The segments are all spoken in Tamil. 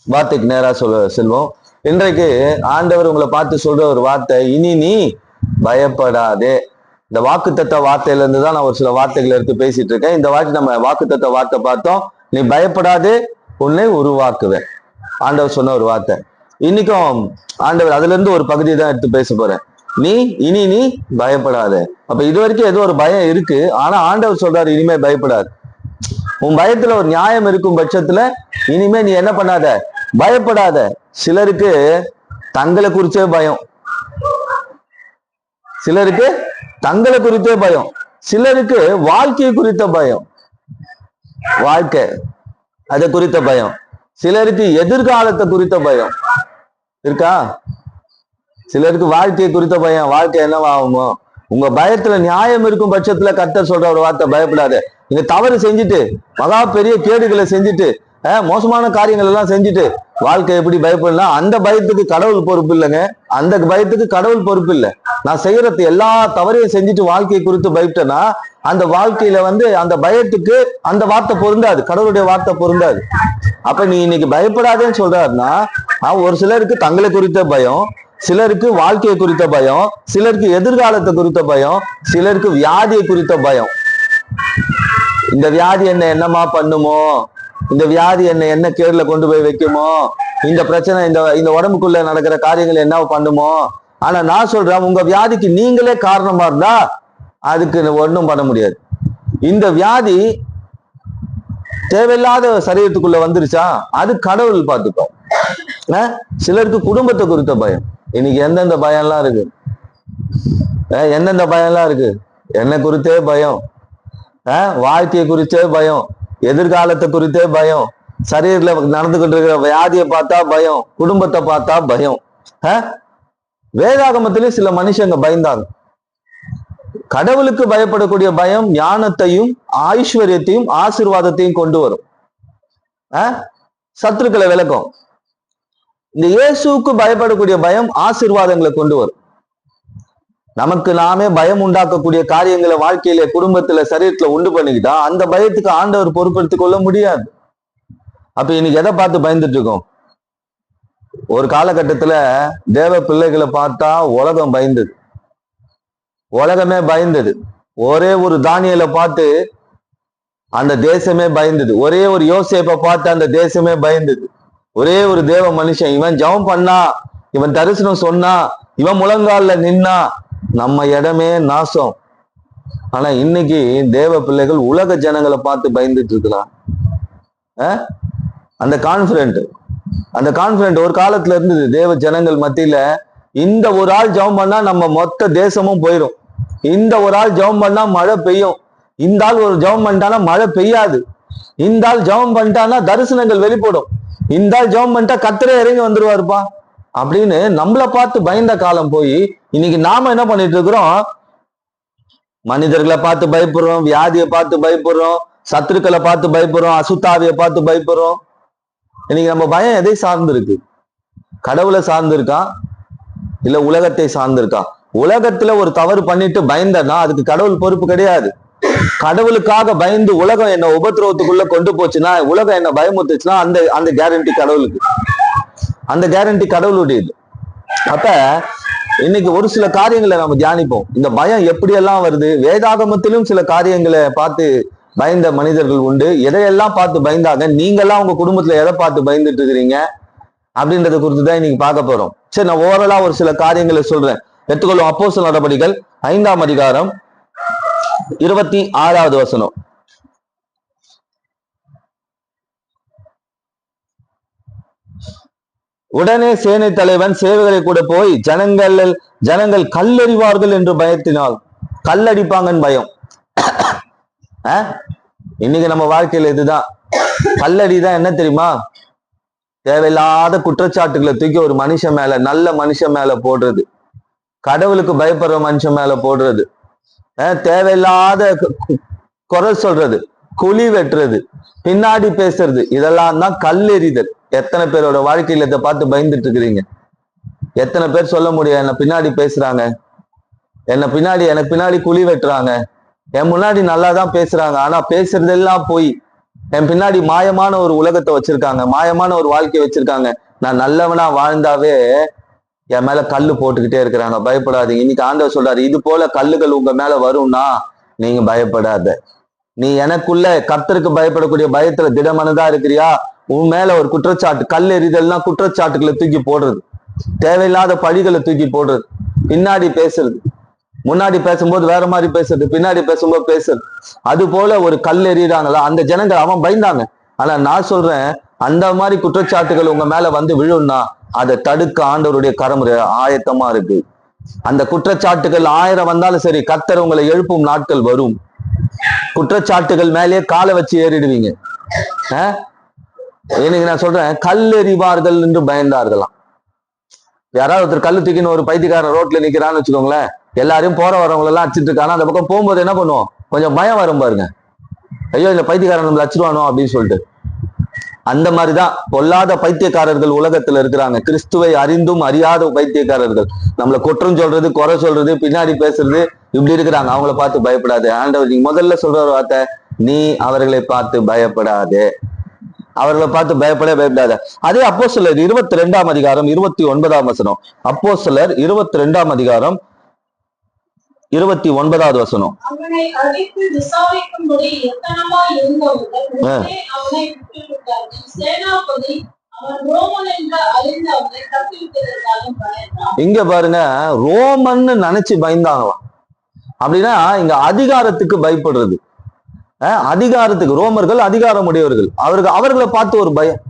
வார்த்தைக்கு நேரா செல்வோம். இன்றைக்கு ஆண்டவர் உங்களை பார்த்து சொல்ற ஒரு வார்த்தை, இனி நீ பயப்படாதே. இந்த வாக்குத்தத்த வார்த்தையில இருந்து தான் நான் ஒரு சில வார்த்தைகளை எடுத்து பேசிட்டு இருக்கேன். இந்த வாட்டி நம்ம வாக்குத்தத்த வார்த்தை பார்த்தோம். நீ பயப்படாதே, உன்னை உருவாக்குவேன். ஆண்டவர் சொன்ன ஒரு வார்த்தை. இன்னைக்கும் ஆண்டவர் அதுல இருந்து ஒரு பகுதியை தான் எடுத்து பேச போறேன். இனி நீ பயப்படாத. அப்ப இது வரைக்கும் ஏதோ ஒரு பயம் இருக்கு. ஆனா ஆண்டவர் சொல்றாரு, இனிமே பயப்படாது. உன் பயத்துல ஒரு நியாயம் இருக்கும் பட்சத்துல இனிமே நீ என்ன பண்ணாத, பயப்படாத. சிலருக்கு தங்களை குறிச்சே பயம், சிலருக்கு தங்களை குறித்தே பயம், சிலருக்கு வாழ்க்கை குறித்த பயம், வாழ்க்கை அதை குறித்த பயம், சிலருக்கு எதிர்காலத்தை குறித்த பயம் இருக்கா? சிலருக்கு வாழ்க்கையை குறித்த பயம், வாழ்க்கை என்னவாகுமோ. உங்க பயத்துல நியாயம் இருக்கும் பட்சத்துல கர்த்தர் சொல்ற ஒரு வார்த்தை, பயப்படாத. நீங்க தவறு செஞ்சுட்டு, மகா பெரிய கேடுகளை செஞ்சுட்டு, மோசமான காரியங்கள் எல்லாம் செஞ்சுட்டு வாழ்க்கை எப்படி பயப்படலாம்? அந்த பயத்துக்கு கடவுள் பொறுப்பு இல்லைங்க. அந்த பயத்துக்கு கடவுள் பொறுப்பு இல்லை. நான் செய்யறது எல்லா தவறையும் செஞ்சுட்டு வாழ்க்கையை குறித்து பயப்பட்டேன்னா அந்த வாழ்க்கையில அந்த பயத்துக்கு அந்த வார்த்தை பொருந்தாது, கடவுளுடைய வார்த்தை பொருந்தாது. அப்ப நீ இன்னைக்கு பயப்படாதேன்னு சொல்றாருன்னா, ஒரு சிலருக்கு தங்களை குறித்த பயம், சிலருக்கு வாழ்க்கையை குறித்த பயம், சிலருக்கு எதிர்காலத்தை குறித்த பயம், சிலருக்கு வியாதியை குறித்த பயம். இந்த வியாதி என்னமா பண்ணுமோ, இந்த வியாதி என்ன கேடுல கொண்டு போய் வைக்குமோ, இந்த பிரச்சனை இந்த உடம்புக்குள்ள நடக்கிற காரியங்கள் என்ன பண்ணுமோ. ஆனா நான் சொல்றேன், உங்க வியாதிக்கு நீங்களே காரணமா இருந்தா அதுக்கு ஒன்றும் பண்ண முடியாது. இந்த வியாதி தேவையில்லாத சரீரத்துக்குள்ள வந்துருச்சா, அது கடவுள் பார்த்துக்கோ. சிலருக்கு குடும்பத்தை குறித்த பயம். இன்னைக்கு எந்தெந்த பயம்லாம் இருக்கு, எந்தெந்த பயம்லாம் இருக்கு. என்னை குறித்தே பயம், வாழ்க்கையை குறித்தே பயம், எதிர்காலத்தை குறித்தே பயம், சரீரில் நடந்துகிட்டு இருக்கிற வியாதியை பார்த்தா பயம், குடும்பத்தை பார்த்தா பயம். வேதாகமத்திலேயே சில மனுஷங்க பயந்தாங்க. கடவுளுக்கு பயப்படக்கூடிய பயம் ஞானத்தையும் ஐஸ்வர்யத்தையும் ஆசீர்வாதத்தையும் கொண்டு வரும், சத்துருக்களை விளக்கும். இந்த இயேசுவுக்கு பயப்படக்கூடிய பயம் ஆசீர்வாதங்களை கொண்டு வரும். நமக்கு நாமே பயம் உண்டாக்கக்கூடிய காரியங்களை வாழ்க்கையில, குடும்பத்துல, சரீரத்துல உண்டு பண்ணிக்கிட்டா அந்த பயத்துக்கு ஆண்டவர் பொறுப்பெடுத்துக் கொள்ள முடியாது. அப்ப இன்னைக்கு எதை பார்த்து பயந்துட்டு இருக்கோம்? ஒரு காலகட்டத்துல தேவ பிள்ளைகளை பார்த்தா உலகம் பயந்தது, உலகமே பயந்தது. ஒரே ஒரு தானியலை பார்த்து அந்த தேசமே பயந்தது. ஒரே ஒரு யோசேப்பை பார்த்து அந்த தேசமே பயந்தது. ஒரே ஒரு தேவ மனுஷன், இவன் ஜெபம் பண்ணா, இவன் தரிசனம் சொன்னா, இவன் முழங்கால நின்னா நம்ம இடமே நாசம். ஆனா இன்னைக்கு தேவ பிள்ளைகள் உலக ஜனங்களை பார்த்து பயந்துட்டு இருக்கலாம். அந்த கான்பிடன்ட் ஒரு காலத்துல இருந்தது தேவ ஜனங்கள் மத்தியில. இந்த ஒரு ஆள் ஜெபம் பண்ணா நம்ம மொத்த தேசமும் போயிடும். இந்த ஒரு ஆள் ஜெபம் பண்ணா மழை பெய்யும். இந்த ஆள் ஒரு ஜெபம் பண்ணிட்டானா மழை பெய்யாது. இந்த ஆள் ஜெபம் பண்ணிட்டானா தரிசனங்கள் வெளிப்படும். இந்த ஆள் ஜெபம் பண்ணிட்டா கர்த்தரே இறங்கி வந்துருவாருப்பா அப்படின்னு நம்மளை பார்த்து பயந்த காலம் போய் இன்னைக்கு நாம என்ன பண்ணிட்டு இருக்கிறோம்? மனிதர்களை பார்த்து பயப்படுறோம், வியாதியை பார்த்து பயப்படுறோம், சத்துருக்களை பார்த்து பயப்படுறோம், அசுத்தாவியை பார்த்து பயப்படுறோம். இன்னைக்கு நம்ம பயம் எதை சார்ந்து இருக்கு? கடவுளை சார்ந்து இருக்கா, இல்ல உலகத்தை சார்ந்திருக்கா? உலகத்துல ஒரு தவறு பண்ணிட்டு பயந்தனா அதுக்கு கடவுள் பொறுப்பு கிடையாது. கடவுளுக்காக பயந்து உலகம் என்ன உபத்திரவத்துக்குள்ள கொண்டு போச்சுன்னா, உலகம் என்ன பயமுத்துச்சுன்னா அந்த கேரண்டி கடவுளுக்கு, அந்த கேரண்டி கடவுளுடையது. அப்ப இன்னைக்கு ஒரு சில காரியங்களை நம்ம தியானிப்போம். இந்த பயம் எப்படியெல்லாம் வருது? வேதாகமத்திலும் சில காரியங்களை பார்த்து பயந்த மனிதர்கள் உண்டு. எதையெல்லாம் பார்த்து பயந்தாங்க? நீங்கெல்லாம் உங்க குடும்பத்துல எதை பார்த்து பயந்துட்டு இருக்கிறீங்க அப்படின்றத குறித்து தான் இன்னைக்கு பார்க்க போறோம். சரி, நான் ஓவரலா ஒரு சில காரியங்களை சொல்றேன். எடுத்துக்கொள்ளும். அப்போஸ்தலர் நடபடிகள் 5ஆம் அதிகாரம் 26வது வசனம். உடனே சேனை தலைவன் சேவைகளை கூட போய் ஜனங்கள் கல்லறிவார்கள் என்று பயத்தினால், கல்லடிப்பாங்கன்னு பயம். இன்னைக்கு நம்ம வாழ்க்கையில இதுதான். கல்லடிதான் என்ன தெரியுமா? தேவையில்லாத குற்றச்சாட்டுகளை தூக்கி ஒரு மனுஷன் மேல, நல்ல மனுஷன் மேல போடுறது, கடவுளுக்கு பயப்படுற மனுஷன் மேல போடுறது, தேவையில்லாத குரல் சொல்றது, குழி வெட்டுறது, பின்னாடி பேசுறது, இதெல்லாம் தான் கல்லெறிதல். எத்தனை பேரோட வாழ்க்கையில இதை பார்த்து பயந்துட்டு இருக்கிறீங்க? எத்தனை பேர் சொல்ல முடியும், என்ன பின்னாடி பேசுறாங்க, எனக்கு பின்னாடி குழி வெட்டுறாங்க, என் முன்னாடி நல்லா தான் பேசுறாங்க, ஆனா பேசுறதெல்லாம் போய், என் பின்னாடி மாயமான ஒரு உலகத்தை வச்சிருக்காங்க, மாயமான ஒரு வாழ்க்கையை வச்சிருக்காங்க. நான் நல்லவனா வாழ்ந்தாவே என் மேல கல்லு போட்டுக்கிட்டே இருக்கிறாங்க, பயப்படாதீங்க. இன்னைக்கு ஆண்டவர் சொல்றாரு, இது போல கல்லுகள் உங்க மேல வரும்னா நீங்க பயப்படாத. நீ எனக்குள்ள கர்த்தருக்கு பயப்படக்கூடிய பயத்துல திடமனதா இருக்கிறியா? உன் மேல ஒரு குற்றச்சாட்டு, கல் எறிதல்னா குற்றச்சாட்டுகளை தூக்கி போடுறது, தேவையில்லாத பழிகளை தூக்கி போடுறது, பின்னாடி பேசுறது, முன்னாடி பேசும்போது வேற மாதிரி பேசுறது, பின்னாடி பேசும்போது பேசுறது, அது போல ஒரு கல் எறிகிறாங்களா அந்த ஜனங்கள், அவன் பயந்தாங்க. ஆனா நான் சொல்றேன், அந்த மாதிரி குற்றச்சாட்டுகள் உங்க மேல வந்து விழும்னா அதை தடுக்க ஆண்டவருடைய கரம் ஆயத்தமா இருக்கு. அந்த குற்றச்சாட்டுகள் 1000 வந்தாலும் சரி, கர்த்தர் உங்களை எழுப்பும் நாட்கள் வரும். குற்றச்சாட்டுகள் மேலேயே காலை வச்சு ஏறிடுவீங்க. எனக்கு நான் சொல்றேன், கல் எறிவார்கள் என்று பயந்தார்களாம். யாராவது ஒருத்தர் கல்லு தூக்கின்னு ஒரு பைத்தியக்காரன் ரோட்ல நிக்கிறான்னு வச்சுக்கோங்களேன், எல்லாரையும் போற வரவங்க எல்லாம் அடிச்சிட்டு இருக்காங்க. அந்த பக்கம் போகும்போது என்ன பண்ணுவோம், கொஞ்சம் பயம் வரும் பாருங்க, ஐயோ இந்த பைத்தியக்காரன் நம்மள அடிச்சிருவானோ அப்படின்னு சொல்லிட்டு. அந்த மாதிரிதான் பொல்லாத பைத்தியக்காரர்கள் உலகத்துல இருக்கிறாங்க. கிறிஸ்துவை அறிந்தும் அறியாத பைத்தியக்காரர்கள், நம்மளை குற்றம் சொல்றது, குறை சொல்றது, பின்னாடி பேசுறது, இப்படி இருக்கிறாங்க. அவங்கள பார்த்து பயப்படாது. ஆண்டவர் நீங்க முதல்ல சொல்ற ஒரு வார்த்தை, நீ அவர்களை பார்த்து பயப்படாதே, அவர்களை பார்த்து பயப்படாத. அதே அப்போஸ்தலர் 22ஆம் அதிகாரம் 29ஆம் வசனம். அப்போஸ்தலர் 22ஆம் அதிகாரம் 29வது வசனம். இங்க பாருங்க, ரோமன்னு நினைச்சு பயந்தாங்களாம். அப்படின்னா இங்க அதிகாரத்துக்கு பயப்படுறது, அதிகாரத்துக்கு, ரோமர்கள் அதிகாரம் உடையவர்கள், அவர்களை பார்த்து ஒரு பயம்.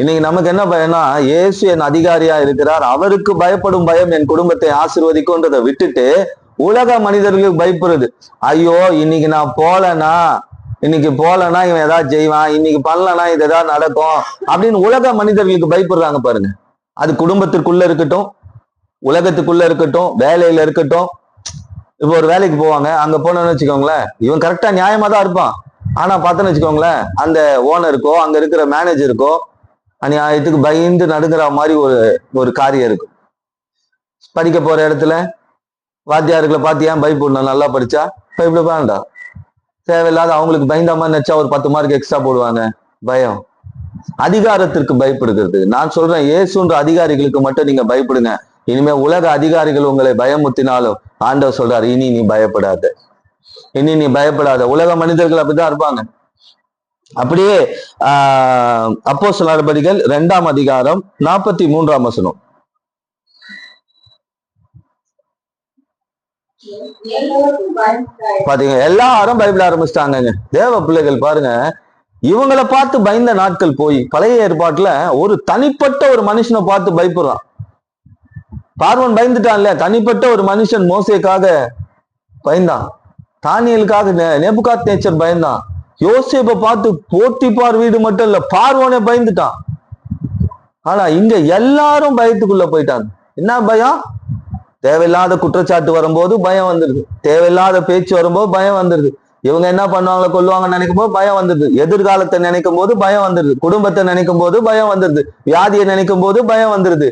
இன்னைக்கு நமக்கு என்ன பயம்னா, இயேசு என் அதிகாரியா இருக்கிறார், அவருக்கு பயப்படும் பயம் என் குடும்பத்தை ஆசீர்வதிக்கும்ன்றதை விட்டுட்டு உலக மனிதர்களுக்கு பயப்படுறது. ஐயோ இன்னைக்கு நான் போலனா இவன் ஏதாவது செய்வான், இன்னைக்கு பண்ணலனா இது ஏதாவது நடக்கும் அப்படின்னு உலக மனிதர்களுக்கு பயப்படுறாங்க பாருங்க. அது குடும்பத்திற்குள்ள இருக்கட்டும், உலகத்துக்குள்ள இருக்கட்டும், வேலையில இருக்கட்டும். இப்போ ஒரு வேலைக்கு போவாங்க, அங்க போனோம்னு வச்சுக்கோங்களேன், இவன் கரெக்டா நியாயமா தான் இருப்பான். ஆனா பார்த்தோன்னு வச்சுக்கோங்களேன், அந்த ஓனருக்கோ அங்க இருக்கிற மேனேஜருக்கோ அநியாயத்துக்கு பயந்து நடுங்கிற மாதிரி ஒரு காரியம் இருக்கும். படிக்க போற இடத்துல வாத்தியாருக்களை பார்த்து ஏன் பயப்படணும், நல்லா படிச்சா பயப்பட வேண்டாம். தேவையில்லாத அவங்களுக்கு பயந்த மாதிரி நினைச்சா ஒரு 10 மார்க் எக்ஸ்ட்ரா போடுவாங்க. பயம், அதிகாரத்திற்கு பயப்படுகிறது. நான் சொல்றேன், இயேசுன்ற அதிகாரிகளுக்கு மட்டும் நீங்க பயப்படுங்க. இனிமே உலக அதிகாரிகள் உங்களை பயமுத்தினாலும் ஆண்டவர் சொல்றாரு, இனி நீ பயப்படாத, இனி நீ பயப்படாத. உலக மனிதர்கள் அப்படிதான் இருப்பாங்க. அப்படியே அப்போஸ்தலர் நடபடிகள் 2ஆம் அதிகாரம் 43ஆம் வசனம். பாத்தீங்க, எல்லாரும் பைபிள் ஆரம்பிச்சிட்டாங்க. தேவ பிள்ளைகள் பாருங்க, இவங்களை பார்த்து பயந்த நாட்கள் போய் பழைய ஏற்பாட்டுல ஒரு தனிப்பட்ட ஒரு மனுஷனை பார்த்து பயப்படுறான். பார்வன் பயந்துட்டான் இல்ல, தனிப்பட்ட ஒரு மனுஷன் மோசேக்காக பயந்தான், தானியலுக்காக நேபுகாத் நேச்சர் பயந்தான், யோசேப்பை பார்த்து போத்திபார் வீடு மட்டும் இல்ல பார்வோனே பயந்துட்டான். ஆனா இங்க எல்லாரும் பயத்துக்குள்ள போயிட்டாங்க. என்ன பயம்? தேவையில்லாத குற்றச்சாட்டு வரும்போது பயம் வந்துருது, தேவையில்லாத பேச்சு வரும்போது பயம் வந்துருது, இவங்க என்ன பண்ணுவாங்களோ கொல்லுவாங்கன்னு நினைக்கும் போது பயம் வந்துருது, எதிர்காலத்தை நினைக்கும் போது பயம் வந்துருது, குடும்பத்தை நினைக்கும் போது பயம் வந்துருது, வியாதியை நினைக்கும் போது பயம் வந்துருது,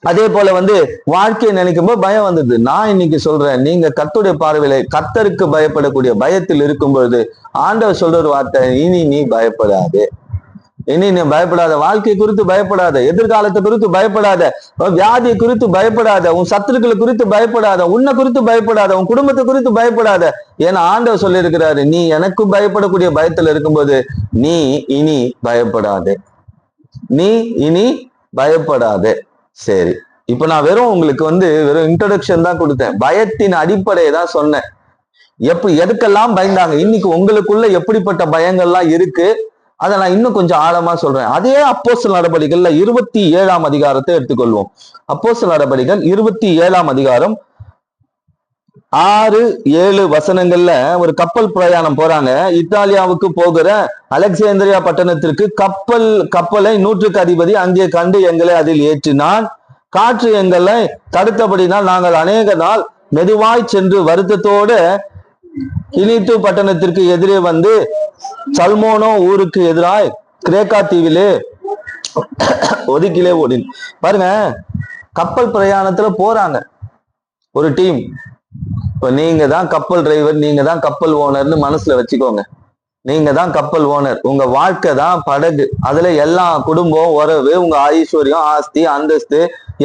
அதே போல வாழ்க்கையை நினைக்கும் போது பயம் வந்துருது. நான் இன்னைக்கு சொல்றேன், நீங்க கர்த்தருடைய பார்வையில கர்த்தருக்கு பயப்படக்கூடிய பயத்தில் இருக்கும் பொழுது ஆண்டவர் சொல்ற ஒரு வார்த்தை, இனி நீ பயப்படாதே, இனி நீ பயப்படாத, வாழ்க்கை குறித்து பயப்படாத, எதிர்காலத்தை குறித்து பயப்படாத, வியாதியை குறித்து பயப்படாத, உன் சத்துருக்களை குறித்து பயப்படாத, உன்னை குறித்து பயப்படாத, உன் குடும்பத்தை குறித்து பயப்படாத. ஏன்னா ஆண்டவர் சொல்லி இருக்கிறாரு, நீ எனக்கு பயப்படக்கூடிய பயத்துல இருக்கும்போது நீ இனி பயப்படாதே, நீ இனி பயப்படாதே. சரி, இப்ப நான் வெறும் உங்களுக்கு வெறும் இன்ட்ரோடக்ஷன் தான் கொடுத்தேன், பயத்தின் அடிப்படையை தான் சொன்னேன். எதுக்கெல்லாம் பயந்தாங்க, இன்னைக்கு உங்களுக்குள்ள எப்படிப்பட்ட பயங்கள்லாம் இருக்கு அதை நான் இன்னும் கொஞ்சம் ஆழமா சொல்றேன். அதே அப்போஸ்தலர் நடபடிகள்ல 27ஆம் அதிகாரத்தை எடுத்துக்கொள்வோம். அப்போஸ்தலர் நடபடிகள் 27ஆம் அதிகாரம் 6-7 வசனங்கள்ல ஒரு கப்பல் பிரயாணம் போறாங்க. இத்தாலியாவுக்கு போகிற அலெக்சாந்திரியா பட்டணத்திற்கு கப்பலை 100க்கு அதிபதி அங்கே கண்டு எங்களை அதில் ஏற்றினான். காற்று எங்களை தடுத்தபடினால் நாங்கள் அநேக நாள் மெதுவாய் சென்று வருத்தத்தோடு கினித்து பட்டணத்திற்கு எதிரே வந்து சல்மோனோ ஊருக்கு எதிராய் கிரேக்கா தீவிலே ஒதுக்கிலே ஓடின். பாருங்க, கப்பல் பிரயாணத்துல போறாங்க ஒரு டீம். இப்ப நீங்க தான் கப்பல் டிரைவர், நீங்க தான் கப்பல் ஓனர்னு மனசுல வச்சுக்கோங்க. நீங்க தான் கப்பல் ஓனர், உங்க வாழ்க்கை தான் படகு. அதுல எல்லா குடும்பம், உறவு, உங்க ஐஸ்வர்யம், ஆஸ்தி, அந்தஸ்து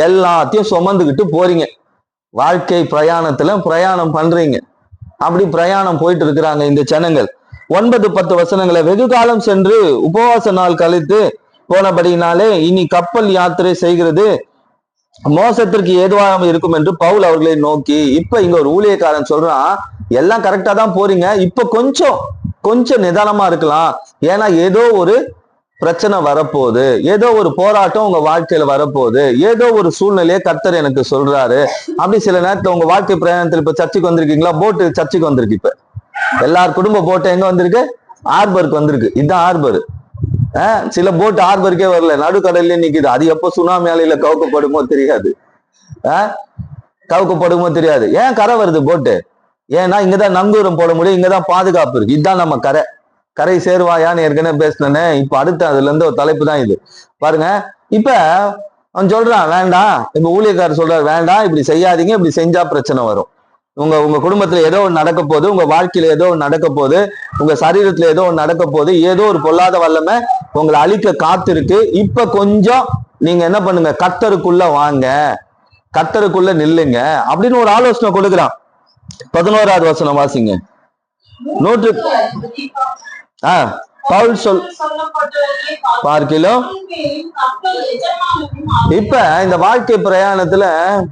எல்லாத்தையும் சுமந்துக்கிட்டு போறீங்க. வாழ்க்கை பிரயாணத்துல பிரயாணம் பண்றீங்க. அப்படி பிரயாணம் போயிட்டு இருக்கிறாங்க இந்த ஜனங்கள். 9-10 வசனங்களை, வெகு காலம் சென்று உபவாச நாள் கழித்து போனபடினாலே இனி கப்பல் யாத்திரை செய்கிறது மோசத்திற்கு ஏதுவாக இருக்கும் என்று பவுல் அவர்களை நோக்கி. இப்ப இங்க ஒரு ஊழியக்காரன் சொல்றான், எல்லாம் கரெக்டா தான் போறீங்க, இப்ப கொஞ்சம் நிதானமா இருக்கலாம். ஏன்னா ஏதோ ஒரு பிரச்சனை வரப்போகுது, ஏதோ ஒரு போராட்டம் உங்க வாழ்க்கையில வரப்போகுது, ஏதோ ஒரு சூழ்நிலையை கர்த்தர் எனக்கு சொல்றாரு. அப்படி சில நேரத்துல உங்க வாழ்க்கை பிரயாணத்துல இப்ப சர்ச்சுக்கு வந்திருக்கீங்களா, போட்டு சர்ச்சுக்கு வந்திருக்கு. இப்ப எல்லார் குடும்ப போட்டு எங்க வந்திருக்கு? ஆர்பருக்கு வந்திருக்கு. இதுதான் ஆர்பர். சில போட்டு ஆர்பருக்கே வரல, நடுக்கடல்ல நிக்குது. அது எப்போ சுனாமி அலையில கவுக்கப்படுமோ தெரியாது. கவுக்கப்படுமோ தெரியாது. ஏன் கரை வருது போட்டு? ஏன்னா இங்கதான் நங்கூரம் போட முடியும், இங்கதான் பாதுகாப்பு இருக்கு. இதுதான் நம்ம கரை சேருவாயான்னு ஏற்கனவே பேசினேன்னு. இப்ப அடுத்த அதுல இருந்து ஒரு தலைப்பு தான் இது. பாருங்க, இப்ப அவன் சொல்றான் வேண்டாம். இப்ப ஊழியக்காரர் சொல்றாரு வேண்டாம், இப்படி செய்யாதீங்க, இப்படி செஞ்சா பிரச்சனை வரும். உங்க குடும்பத்துல ஏதோ ஒன்று நடக்க போகுது, உங்க வாழ்க்கையில ஏதோ ஒன்று நடக்க போகுது, உங்க சரீரத்துல ஏதோ ஒன்று நடக்க போகுது, ஏதோ ஒரு பொல்லாத வல்லமை உங்களை அழிக்க காத்திருக்கு. இப்ப கொஞ்சம் நீங்க என்ன பண்ணுங்க, கர்த்தருக்குள்ள வாங்க, கர்த்தருக்குள்ள நில்லுங்க அப்படின்னு ஒரு ஆலோசனை கொடுக்குறான். 11வது வசனம் வாசிங்க. பவுல் பார்க்கிலும் இப்ப இந்த வாழ்க்கை பிரயாணத்துல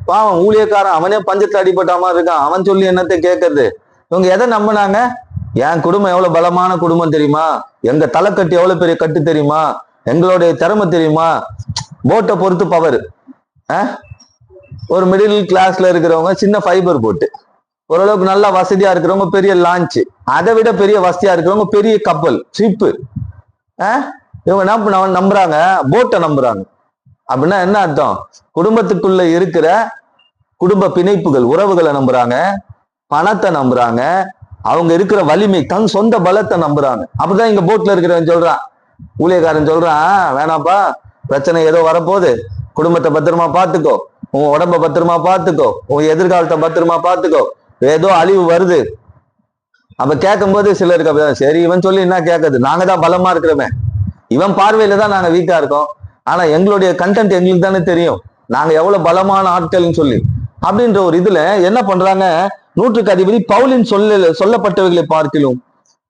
பாவம் ஊழியக்காரன் அவனே பஞ்சத்துல அடிபட்ட மாதிரி இருக்கான். அவன் சொல்லி என்னத்தை கேட்கறது? இவங்க எதை நம்பினாங்க? என் குடும்பம் எவ்வளவு பலமான குடும்பம் தெரியுமா, எங்க தலைக்கட்டு எவ்வளவு பெரிய கட்டு தெரியுமா, எங்களுடைய திறமை தெரியுமா, போட்டை பொறுத்து பவர். ஒரு மிடில் கிளாஸ்ல இருக்கிறவங்க சின்ன ஃபைபர் போட்டு, ஓரளவுக்கு நல்லா வசதியா இருக்கிறவங்க பெரிய லான்ச், அதை விட பெரிய வசதியா இருக்கிறவங்க பெரிய கப்பல் ஷிப்பு. இவங்க என்ன நம்புறாங்க? போட்டை நம்புறாங்க. அப்படின்னா என்ன அர்த்தம்? குடும்பத்துக்குள்ள இருக்கிற குடும்ப பிணைப்புகள், உறவுகளை நம்புறாங்க, பணத்தை நம்புறாங்க, அவங்க இருக்கிற வலிமை, தன் சொந்த பலத்தை நம்புறாங்க. அப்படிதான் இங்க போட்ல இருக்கிறவன் சொல்றான், ஊழியக்காரன் சொல்றான், வேணாப்பா, பிரச்சனை ஏதோ வரப்போகுது, குடும்பத்தை பத்திரமா பார்த்துக்கோ, உன் உடம்ப பத்திரமா பார்த்துக்கோ, உன் எதிர்காலத்தை பத்திரமா பார்த்துக்கோ, ஏதோ அழிவு வருது. அப்ப கேட்கும் போது சிலருக்கு அப்படிதான், சரி இவன் சொல்லி என்ன கேட்கறது, நாங்க தான் பலமா இருக்கிறவன், இவன் பார்வையில தான் நாங்க வீக்கா இருக்கோம், ஆனா எங்களுடைய கண்டென்ட் எங்களுக்கு தானே தெரியும், நாங்க எவ்வளவு பலமான ஆட்கள்னு சொல்லி. அப்படின்ற ஒரு இதுல என்ன பண்றாங்க, நூற்றுக்கு அதிபதி பவுலின் சொல்லப்பட்டவைகளை பார்க்கிலும்,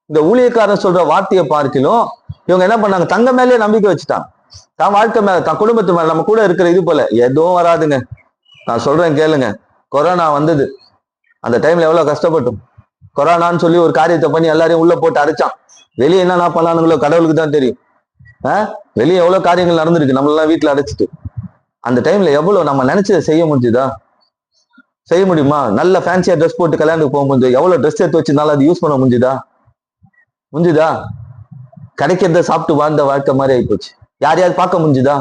இந்த ஊழியக்காரன் சொல்ற வார்த்தையை பார்க்கிலும் இவங்க என்ன பண்ணாங்க, தங்க மேலேயே நம்பிக்கை வச்சுட்டான். தான் வாழ்க்கை மேல, தான் குடும்பத்து மேல, நம்ம கூட இருக்கிற இது போல எதுவும் வராதுங்க. நான் சொல்றேன் கேளுங்க, கொரோனா வந்தது, அந்த டைம்ல எவ்வளவு கஷ்டப்பட்டோம். கொரோனான்னு சொல்லி ஒரு காரியத்தை பண்ணி எல்லாரையும் உள்ள போட்டு அடைச்சான். வெளியே என்ன பண்ணானுங்களோ கடவுளுக்கு தான் தெரியும். வெளியே எவ்வளவு காரியங்கள் நடந்திருக்கு, நம்மளெல்லாம் வீட்டுல அடைச்சிட்டு. அந்த டைம்ல எவ்வளவு நம்ம நினைச்சதை செய்ய முடிஞ்சுதா? செய்ய முடியுமா? நல்ல ஃபேன்சியா ட்ரெஸ் போட்டு கல்யாணத்துக்கு போக முடிஞ்சு, எவ்வளவு ட்ரெஸ் எடுத்து வச்சிருந்தாலும் அது யூஸ் பண்ண முடிஞ்சுதா? கிடைக்கிறத சாப்பிட்டு வாழ்ந்த வாழ்க்கை மாதிரி ஆயிப்போச்சு. யாரையாவது பார்க்க முடிஞ்சுதா?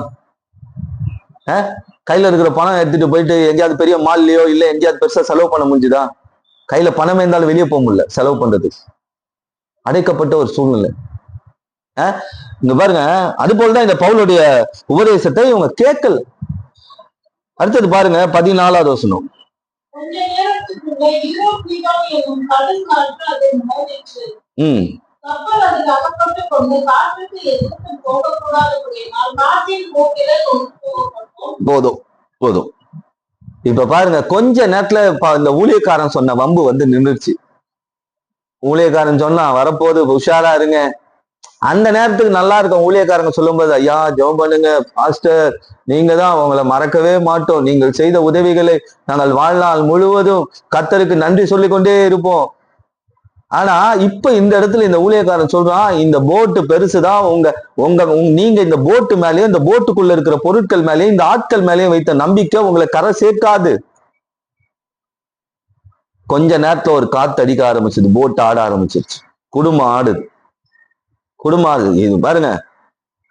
கையில இருக்கிற பணம் எடுத்துட்டு போயிட்டு எங்கேயாவது பெரிய மால்லையோ இல்ல எங்கேயாவது பெருசா செலவு பண்ண முடிஞ்சுதா? கையில பணமே இருந்தாலும் வெளியே போக முடியல செலவு பண்றதுக்கு, அடைக்கப்பட்ட ஒரு சூழ்நிலை. இங்க பாருங்க, அது போலதான் இந்த பவுலுடைய உபதேசத்தை இவங்க கேட்கல. அடுத்தது பாருங்க 14வது வசனம். போதும். இப்ப பாருங்க, கொஞ்ச நேரத்துல இந்த ஊழியக்காரன் சொன்ன வம்பு வந்து நின்றுச்சு. ஊழியக்காரன் சொன்னா வரப்போது உஷாரா இருங்க. அந்த நேரத்துக்கு நல்லா இருக்கும் ஊழியக்காரங்க சொல்லும் போது, ஐயா ஜெபம் பண்ணுங்க பாஸ்டர், நீங்க தான் உங்களை மறக்கவே மாட்டோம், நீங்கள் செய்த உதவிகளை நாங்கள் வாழ்நாள் முழுவதும் கர்த்தருக்கு நன்றி சொல்லிக்கொண்டே இருப்போம். ஆனா இப்ப இந்த இடத்துல இந்த ஊழியக்காரன் சொல்றான், இந்த போட்டு பெருசுதான், நீங்க இந்த போட்டு மேலேயும் இந்த போட்டுக்குள்ள இருக்கிற பொருட்கள் மேலேயும் இந்த ஆட்கள் மேலேயும் வைத்த நம்பிக்கை உங்களை கரை சேர்க்காது. கொஞ்ச நேரத்துல ஒரு காத்து அடிக்க ஆரம்பிச்சது, போட்டு ஆட ஆரம்பிச்சிருச்சு, குடும்பம் ஆடுது. இது பாருங்க,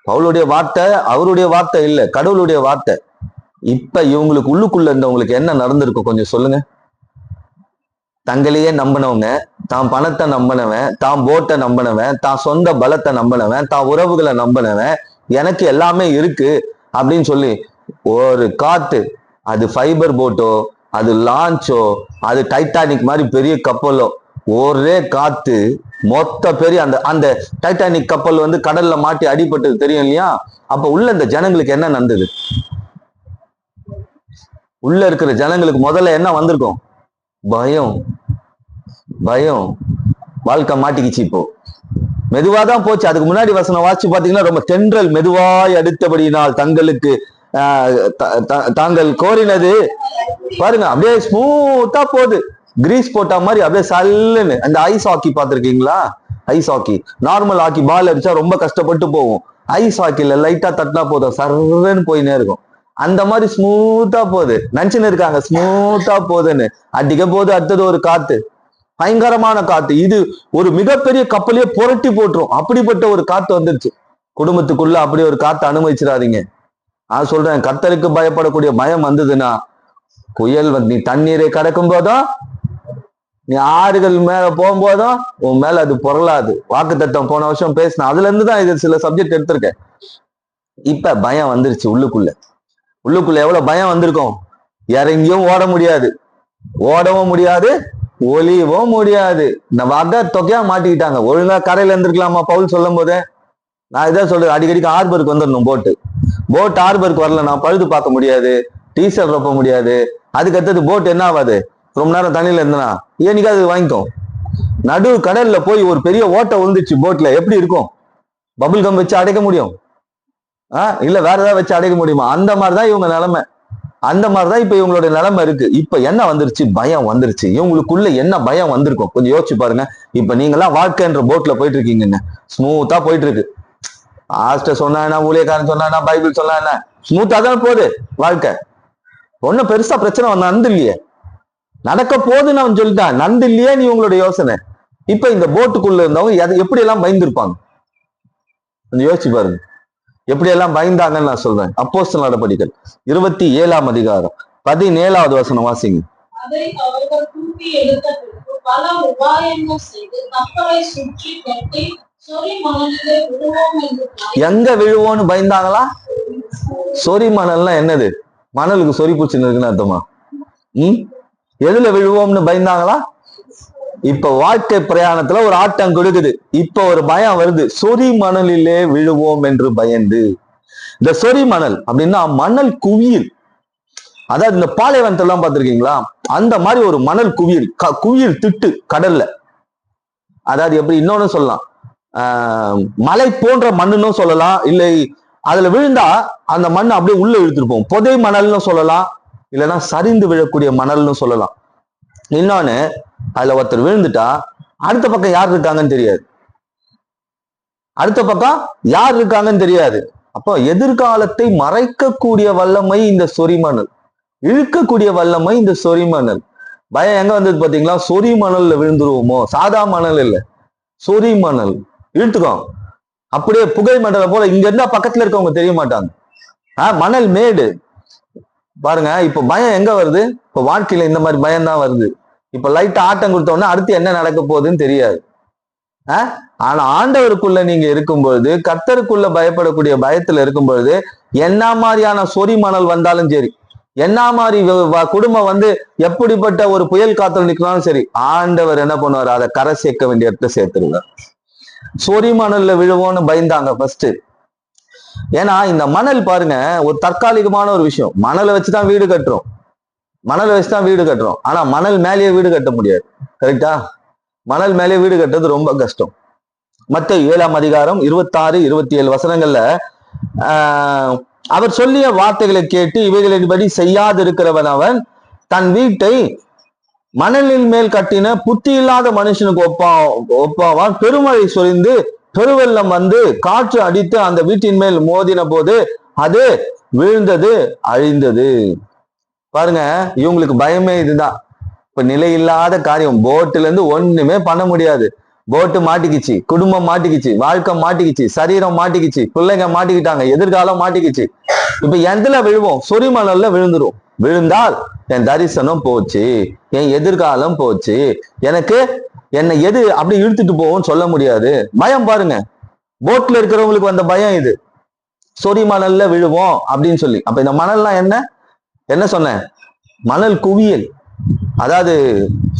பவுலுடைய வார்த்தை அவருடைய வார்த்தை இல்ல, கடவுளுடைய வார்த்தை. இப்ப இவங்களுக்கு உள்ளுக்குள்ள இருந்தவங்களுக்கு என்ன நடந்திருக்கும் கொஞ்சம் சொல்லுங்க. தங்களையே நம்பினவங்க, தான் பணத்தை நம்பினவன், தான் போட்டை நம்பினவன், தான் சொந்த பலத்தை நம்பினவன், தான் உறவுகளை நம்பினவன், எனக்கு எல்லாமே இருக்கு அப்படின்னு சொல்லி ஒரு காத்து, அது ஃபைபர் போட்டோ, அது லான்ச்சோ, அது டைட்டானிக் மாதிரி பெரிய கப்பலோ, ஒரே காத்து மொத்த பெரிய அந்த அந்த டைட்டானிக் கப்பல் வந்து கடல்ல மாட்டி அடிபட்டது தெரியும் இல்லையா? அப்ப உள்ள இந்த ஜனங்களுக்கு என்ன நடந்தது? உள்ள இருக்கிற ஜனங்களுக்கு முதல்ல என்ன வந்திருக்கும்? பயம். பயம். வாழ்க்கை மாட்டிக்கிச்சு. இப்போ மெதுவா தான் போச்சு. அதுக்கு முன்னாடி வசனம் வாசிச்சு பாத்தீங்கன்னா, ரொம்ப தென்றல் மெதுவாய் அடுத்தபடியினால் தங்களுக்கு தாங்கள் கோரினது பாருங்க, அப்படியே ஸ்மூத்தா போகுது. கிரீஸ் போட்ட மாதிரி அப்படியே சல்லுன்னு. அந்த ஐஸ் ஹாக்கி பார்த்திருக்கீங்களா? ஐஸ் ஹாக்கி, நார்மல் ஹாக்கி பால் அடிச்சா ரொம்ப கஷ்டப்பட்டு போகும். ஐஸ் ஹாக்கில லைட்டா தட்டினா போதும், சர்ன்னு போயினே இருக்கும். அந்த மாதிரி ஸ்மூத்தா போகுது. நினைச்சுன்னு இருக்காங்க ஸ்மூத்தா போகுதுன்னு. அடிக்க போது அடுத்தது ஒரு காத்து, பயங்கரமான காத்து. இது ஒரு மிகப்பெரிய கப்பலையே புரட்டி போட்டுரும். அப்படிப்பட்ட ஒரு காத்து வந்துருச்சு. குடும்பத்துக்குள்ள அப்படி ஒரு காத்து அனுமதிச்சிடாதீங்க. நான் சொல்றேன், கர்த்தருக்கு பயப்படக்கூடிய பயம் வந்ததுன்னா, புயல் வந்து நீ தண்ணீரை கடக்கும் போதும், நீ ஆறுகள் மேல போகும்போதும் உன் மேல அது பொருளாது. வாக்குத்தத்தம் போன வருஷம் பேசினேன், அதுல இருந்துதான் இது சில சப்ஜெக்ட் எடுத்திருக்கேன். இப்ப பயம் வந்துருச்சு உள்ளுக்குள்ள. உள்ளுக்குள்ள எவ்வளவு பயம் வந்திருக்கும். இறங்கியும் ஓட முடியாது, ஓடவும் முடியாது, ஒளியவும் முடியாது. இந்த வகை தொகையா மாட்டிக்கிட்டாங்க. ஒழுங்கா கரையில இருந்திருக்கலாமா பவுல் சொல்லும் போதே? நான் இதான் சொல்றேன், அடிக்கடிக்கு ஆர்பருக்கு வந்துடணும். போட் ஆர்பருக்கு வரல, நான் பழுது பார்க்க முடியாது, டீசல் ரொப்ப முடியாது. அதுக்கு அடுத்தது போட் என்ன ஆகாது, ரொம்ப நேரம் தண்ணியில இருந்தனா ஏனிக்கா அது வாங்கிக்கும். நடு கடல்ல போய் ஒரு பெரிய ஓட்டை விழுந்துச்சு போட்ல, எப்படி இருக்கும்? பபுள் கம் வச்சு அடைக்க முடியும்? இல்ல வேற ஏதாவது வச்சு அடைக்க முடியுமா? அந்த மாதிரிதான் இவங்க நிலைமை. அந்த மாதிரிதான் இப்ப இவங்களுடைய நிலைமை இருக்கு. இப்ப என்ன வந்துருச்சு? பயம் வந்துருச்சு. இவங்களுக்குள்ள என்ன பயம் வந்திருக்கும் கொஞ்சம் யோசிச்சு பாருங்க. இப்ப நீங்கெல்லாம் வாழ்க்கைன்ற போட்ல போயிட்டு இருக்கீங்க, ஸ்மூத்தா போயிட்டு இருக்கு. ஆஸ்டர் சொன்னா என்ன, ஊழியக்காரன் சொன்னா என்ன, பைபிள் சொன்னா என்ன, ஸ்மூத்தா தான் போகுது வாழ்க்கை. ஒன்னும் பெருசா பிரச்சனை நந்து இல்லையே, நடக்க போகுதுன்னு அவன் சொல்லிட்டான். நந்து இல்லையே நீ உங்களுடைய யோசனை. இப்ப இந்த போட்டுக்குள்ள இருந்தவங்க எப்படி எல்லாம் பயந்துருப்பாங்க கொஞ்சம் யோசிச்சு பாருங்க. எப்படி எல்லாம் பயந்தாங்கன்னு நான் சொல்றேன். அப்போஸ்தலர் நடபடிகள் 27ஆம் அதிகாரம் 17வது வசனம் வாசிங்க. எங்க விழுவோன்னு பயந்தாங்களா? சொறி மணல்னா என்னது? மணலுக்கு சொறி பூச்சின்னு இருக்குன்னு அர்த்தமா? எதுல விழுவோம்னு பயந்தாங்களா? இப்ப வாழ்க்கை பிரயாணத்துல ஒரு ஆட்டம் கொடுக்குது. இப்ப ஒரு பயம் வருது, சொறி மணலிலே விழுவோம் என்று பயந்து. இந்த சொறி மணல் அப்படின்னா மணல் குவியல். அதாவது இந்த பாலைவனத்தை எல்லாம் பார்த்திருக்கீங்களா? அந்த மாதிரி ஒரு மணல் குவியல், குவியல் திட்டு கடல்ல. அதாவது எப்படி இன்னொன்னு சொல்லலாம், மலை போன்ற மண்ணுன்னு சொல்லலாம். இல்லை அதுல விழுந்தா அந்த மண் அப்படியே உள்ள இழுத்துருப்போம், புதை மணல்னு சொல்லலாம். இல்லைன்னா சரிந்து விழக்கூடிய மணல்னு சொல்லலாம். இன்னொன்னு, அதுல ஒருத்தர் விழுந்துட்டா அடுத்த பக்கம் யார் இருக்காங்கன்னு தெரியாது. அடுத்த பக்கம் யார் இருக்காங்கன்னு தெரியாது. அப்போ எதிர்காலத்தை மறைக்கக்கூடிய வல்லமை இந்த சொறிமணல், இழுக்கக்கூடிய வல்லமை இந்த சொறிமணல். பயம் எங்க வந்தது பாத்தீங்களா? சொறி மணல்ல விழுந்துருவோமோ. சாதா மணல் இல்ல, சொறி மணல் இழுத்துக்கோ. அப்படியே புகை மண்டல போல இங்க இருந்தா பக்கத்துல இருக்கவங்க தெரிய மாட்டாங்க. மணல் மேடு பாருங்க. இப்ப பயம் எங்க வருது? இப்ப வாழ்க்கையில இந்த மாதிரி பயம் தான் வருது. இப்ப லைட்டா ஆட்டம் கொடுத்தோம்னா அடுத்து என்ன நடக்க போகுதுன்னு தெரியாது. ஆனா ஆண்டவருக்குள்ள நீங்க இருக்கும் பொழுது, கர்த்தருக்குள்ள பயப்படக்கூடிய பயத்துல இருக்கும் பொழுது, என்ன மாதிரியான சொறி மணல் வந்தாலும் சரி, என்ன மாதிரி குடும்பம் வந்து எப்படிப்பட்ட ஒரு புயல் காத்துல நிற்கனாலும் சரி, ஆண்டவர் என்ன பண்ணுவார்? அதை கரை சேர்க்க வேண்டிய இடத்துல சேர்த்துருவார். சொறி மணல்ல விழுவோன்னு பயந்தாங்க ஃபர்ஸ்ட். ஏன்னா இந்த மணல் பாருங்க ஒரு தற்காலிகமான ஒரு விஷயம். மணலை வச்சுதான் வீடு கட்டுறோம், மணலை வச்சுதான் வீடு கட்டுறோம். ஆனா மணல் மேலேயே வீடு கட்ட முடியாது. கரெக்டா? மணல் மேலேயே வீடு கட்டுறது ரொம்ப கஷ்டம். மத்தேயு 7ஆம் அதிகாரம் 26, 27 வசனங்கள்ல அவர் சொல்லிய வார்த்தைகளை கேட்டு இவைகளின்படி செய்யாது இருக்கிறவன் அவன் தன் வீட்டை மணலின் மேல் கட்டின புத்தி இல்லாத மனுஷனுக்கு ஒப்பாவான். பெருமழை சொரிந்து பெருவெள்ளம் வந்து காற்று அடித்து அந்த வீட்டின் மேல் மோதின போது அது விழுந்தது, அழிந்தது. பாருங்க, இவங்களுக்கு பயமே இதுதான். இப்ப நிலை இல்லாத காரியம். போட்டுல இருந்து ஒண்ணுமே பண்ண முடியாது. போட்டு மாட்டிக்கிச்சு, குடும்பம் மாட்டிக்கிச்சு, வாழ்க்கை மாட்டிக்கிச்சு, சரீரம் மாட்டிக்கிச்சு, பிள்ளைங்க மாட்டிக்கிட்டாங்க, எதிர்காலம் மாட்டிக்கிச்சு. இப்ப எதுல விழுவோம்? சொறிமணல்ல விழுந்துரும். விழுந்தால் என் தரிசனம் போச்சு, என் எதிர்காலம் போச்சு, என்னை எது அப்படி இழுத்துட்டு போவோம்னு சொல்ல முடியாது. பயம் பாருங்க, போட்ல இருக்கிறவங்களுக்கு வந்த பயம் இது. சொறிமணல்ல விழுவோம் அப்படின்னு சொல்லி. அப்ப இந்த மணல்லாம் என்ன சொன்னேன்? மணல் குவியல். அதாவது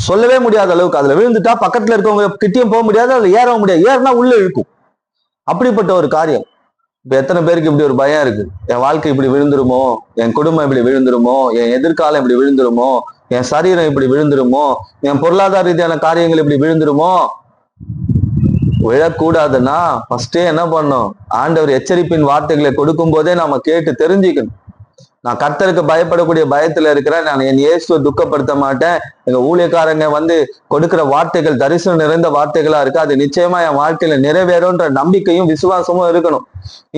சொல்லவே முடியாத அளவுக்கு அதுல விழுந்துட்டா பக்கத்துல இருக்கவங்க கிட்டயும் போக முடியாது, அதுல ஏறவும் முடியாது, ஏறினா உள்ள இழுக்கும். அப்படிப்பட்ட ஒரு காரியம். இப்ப எத்தனை பேருக்கு இப்படி ஒரு பயம் இருக்கு? என் வாழ்க்கை இப்படி விழுந்துருமோ, என் குடும்பம் இப்படி விழுந்துருமோ, என் எதிர்காலம் இப்படி விழுந்துருமோ, என் சரீரம் இப்படி விழுந்துருமோ, என் பொருளாதார ரீதியான காரியங்கள் இப்படி விழுந்துருமோ. விழக்கூடாதுன்னா ஃபர்ஸ்டே என்ன பண்ணும்? ஆண்டவர் எச்சரிப்பின் வார்த்தைகளை கொடுக்கும் போதே நாம கேட்டு தெரிஞ்சுக்கணும். நான் கர்த்தருக்கு பயப்படக்கூடிய பயத்துல இருக்கிறேன், நான் என் இயேசுவை துக்கப்படுத்த மாட்டேன், எங்க ஊழியக்காரங்க கொடுக்கிற வார்த்தைகள் தரிசனம் நிறைந்த வார்த்தைகளா இருக்கு, அது நிச்சயமா என் வாழ்க்கையில நிறைவேறும்ன்ற நம்பிக்கையும் விசுவாசமும் இருக்கணும்.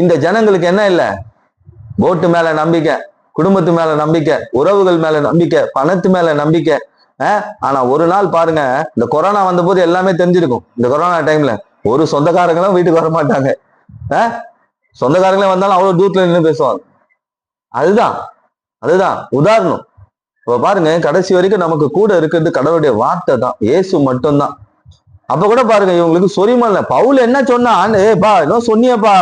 இந்த ஜனங்களுக்கு என்ன இல்லை? போட்டு மேல நம்பிக்கை, குடும்பத்து மேல நம்பிக்கை, உறவுகள் மேல நம்பிக்கை, பணத்து மேல நம்பிக்கை. ஆனா ஒரு நாள் பாருங்க, இந்த கொரோனா வந்த போது எல்லாமே தெரிஞ்சிருக்கும். இந்த கொரோனா டைம்ல ஒரு சொந்தக்காரங்களும் வீட்டுக்கு வர மாட்டாங்க. சொந்தக்காரங்களே வந்தாலும் அவ்வளவு தூரத்துல நின்று பேசுவாங்க. அதுதான் உதாரணம். இப்ப பாருங்க, கடைசி வரைக்கும் நமக்கு கூட இருக்கிறது கடவுளுடைய வார்த்தை தான், இயேசு மட்டும்தான். அப்ப கூட பாருங்க, இவங்களுக்கு சொரிமல்ல. பவுல் என்ன சொன்னா, பா இன்னும் சொன்னியப்பா,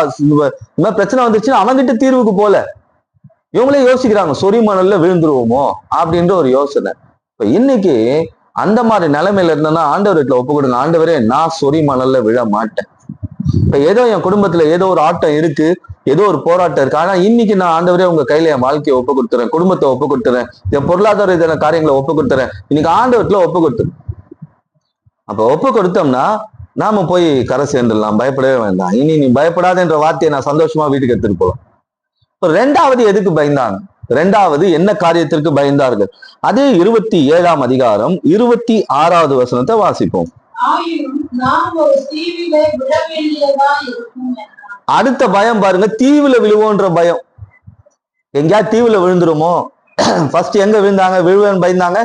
இந்த பிரச்சனை வந்துச்சுன்னா அவன்கிட்ட தீர்வுக்கு போல. இவங்களே யோசிக்கிறாங்க, சொரிமணல்ல விழுந்துருவோமோ அப்படின்ற ஒரு யோசனை. இப்ப இன்னைக்கு அந்த மாதிரி நிலைமையில இருந்தேன்னா ஆண்டவர்கிட்ட ஒப்பு கொடுங்க. ஆண்டவரே, நான் சொரிமணல்ல விழ மாட்டேன். இப்ப ஏதோ என் குடும்பத்துல ஏதோ ஒரு ஆட்டம் இருக்கு, ஏதோ ஒரு போராட்டம் இருக்கு, ஆனா இன்னைக்கு நான் ஆண்டவரே உங்க கையில என் வாழ்க்கையை ஒப்பு கொடுத்துறேன், குடும்பத்தை ஒப்பு கொடுத்துறேன், என் பொருளாதார இதான காரியங்களை ஒப்பு கொடுத்துறேன், இன்னைக்கு ஆண்டவர்ல ஒப்பு கொடுத்துரு. அப்ப ஒப்பு கொடுத்தோம்னா நாம போய் கரை சேர்ந்துடலாம், பயப்படவே வேண்டாம். இனி நீ பயப்படாதன்ற வார்த்தையை நான் சந்தோஷமா வீட்டுக்கு எடுத்துட்டு போலாம். இப்ப ரெண்டாவது எதுக்கு பயந்தாங்க? ரெண்டாவது என்ன காரியத்திற்கு பயந்தார்கள்? அதே 27ஆம் அதிகாரம் 26வது வசனத்தை வாசிப்போம். அடுத்த பயம் பாருங்க, தீவுல விழுவோன்ற பயம். எங்கேயா தீவுல விழுந்துருமோ? ஃபர்ஸ்ட் எங்க விழுந்தாங்க? விழுவன் பயந்தாங்க,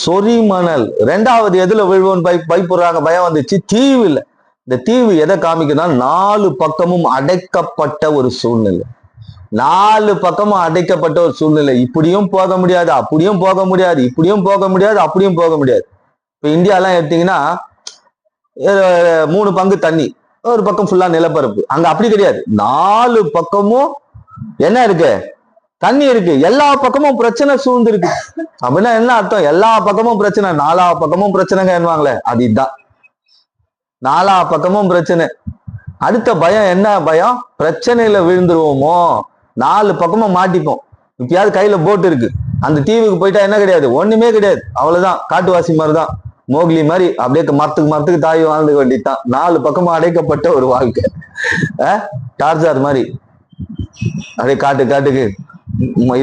சொரிமணல். ரெண்டாவது எதுல விழுவோன்னு பயப்படுறாங்க, பயம் வந்துச்சு, தீவுல. இந்த தீவு எதை காமிக்குதுன்னா, 4 பக்கமும் அடைக்கப்பட்ட ஒரு சூழ்நிலை. 4 பக்கமும் அடைக்கப்பட்ட ஒரு சூழ்நிலை. இப்படியும் போக முடியாது, அப்படியும் போக முடியாது, இப்படியும் போக முடியாது, அப்படியும் போக முடியாது. இப்ப இந்தியாலாம் எடுத்தீங்கன்னா 3 பங்கு தண்ணி, ஒரு பக்கம் ஃபுல்லா நிலப்பரப்பு. அங்க அப்படி கிடையாது, 4 பக்கமும் என்ன இருக்கு? தண்ணி இருக்கு. எல்லா பக்கமும் பிரச்சனை சூழ்ந்து இருக்கு. அப்படின்னா என்ன அர்த்தம்? எல்லா பக்கமும் பிரச்சனை, 4 பக்கமும் பிரச்சனைங்க என்னவாங்களே, அதுதான் 4 பக்கமும் பிரச்சனை. அடுத்த பயம் என்ன பயம்? பிரச்சனையில விழுந்துருவோமோ, 4 பக்கமும் மாட்டிப்போம். இப்பயாவது கையில போட் இருக்கு, அந்த தீவுக்கு போயிட்டா என்ன கிடையாது? ஒண்ணுமே கிடையாது, அவ்வளவுதான். காட்டுவாசி மாதிரிதான், மோக்லி மாதிரி அப்படியே மரத்துக்கு தாய் வாழ்ந்து வேண்டித்தான். 4 பக்கமும் அடைக்கப்பட்ட ஒரு வாழ்க்கை. டார்ஜார் மாதிரி அப்படியே காட்டுக்கு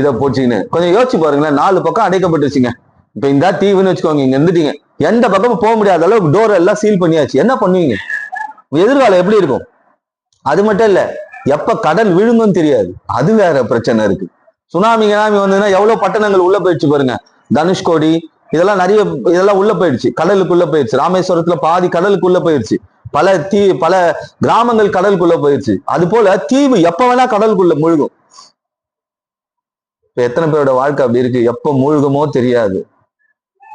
இதை போச்சுன்னு கொஞ்சம் யோசிச்சு பாருங்களேன். 4 பக்கம் அடைக்கப்பட்டுருச்சுங்க. இப்ப இந்த தீவுன்னு வச்சுக்கோங்க, இங்க இருந்துட்டீங்க, எந்த பக்கமும் போக முடியாத அளவுக்கு டோர் எல்லாம் சீல் பண்ணியாச்சு. என்ன பண்ணுவீங்க? எதிர்காலம் எப்படி இருக்கும்? அது மட்டும் இல்ல, எப்ப கடல் விழுங்கும்னு தெரியாது, அது வேற பிரச்சனை இருக்கு. சுனாமி வந்ததுன்னா எவ்வளவு பட்டணங்கள் உள்ள போயிடுச்சு பாருங்க. தனுஷ்கோடி இதெல்லாம் இதெல்லாம் உள்ள போயிடுச்சு, கடலுக்குள்ள போயிடுச்சு. ராமேஸ்வரத்துல பாதி கடலுக்குள்ள போயிடுச்சு. பல கிராமங்கள் கடலுக்குள்ள போயிடுச்சு. அது போல தீவு எப்ப வேணா கடலுக்குள்ள முழுகும். இப்ப எத்தனை பேரோட வாழ்க்கை அப்படி இருக்கு? எப்ப மூழ்குமோ தெரியாது,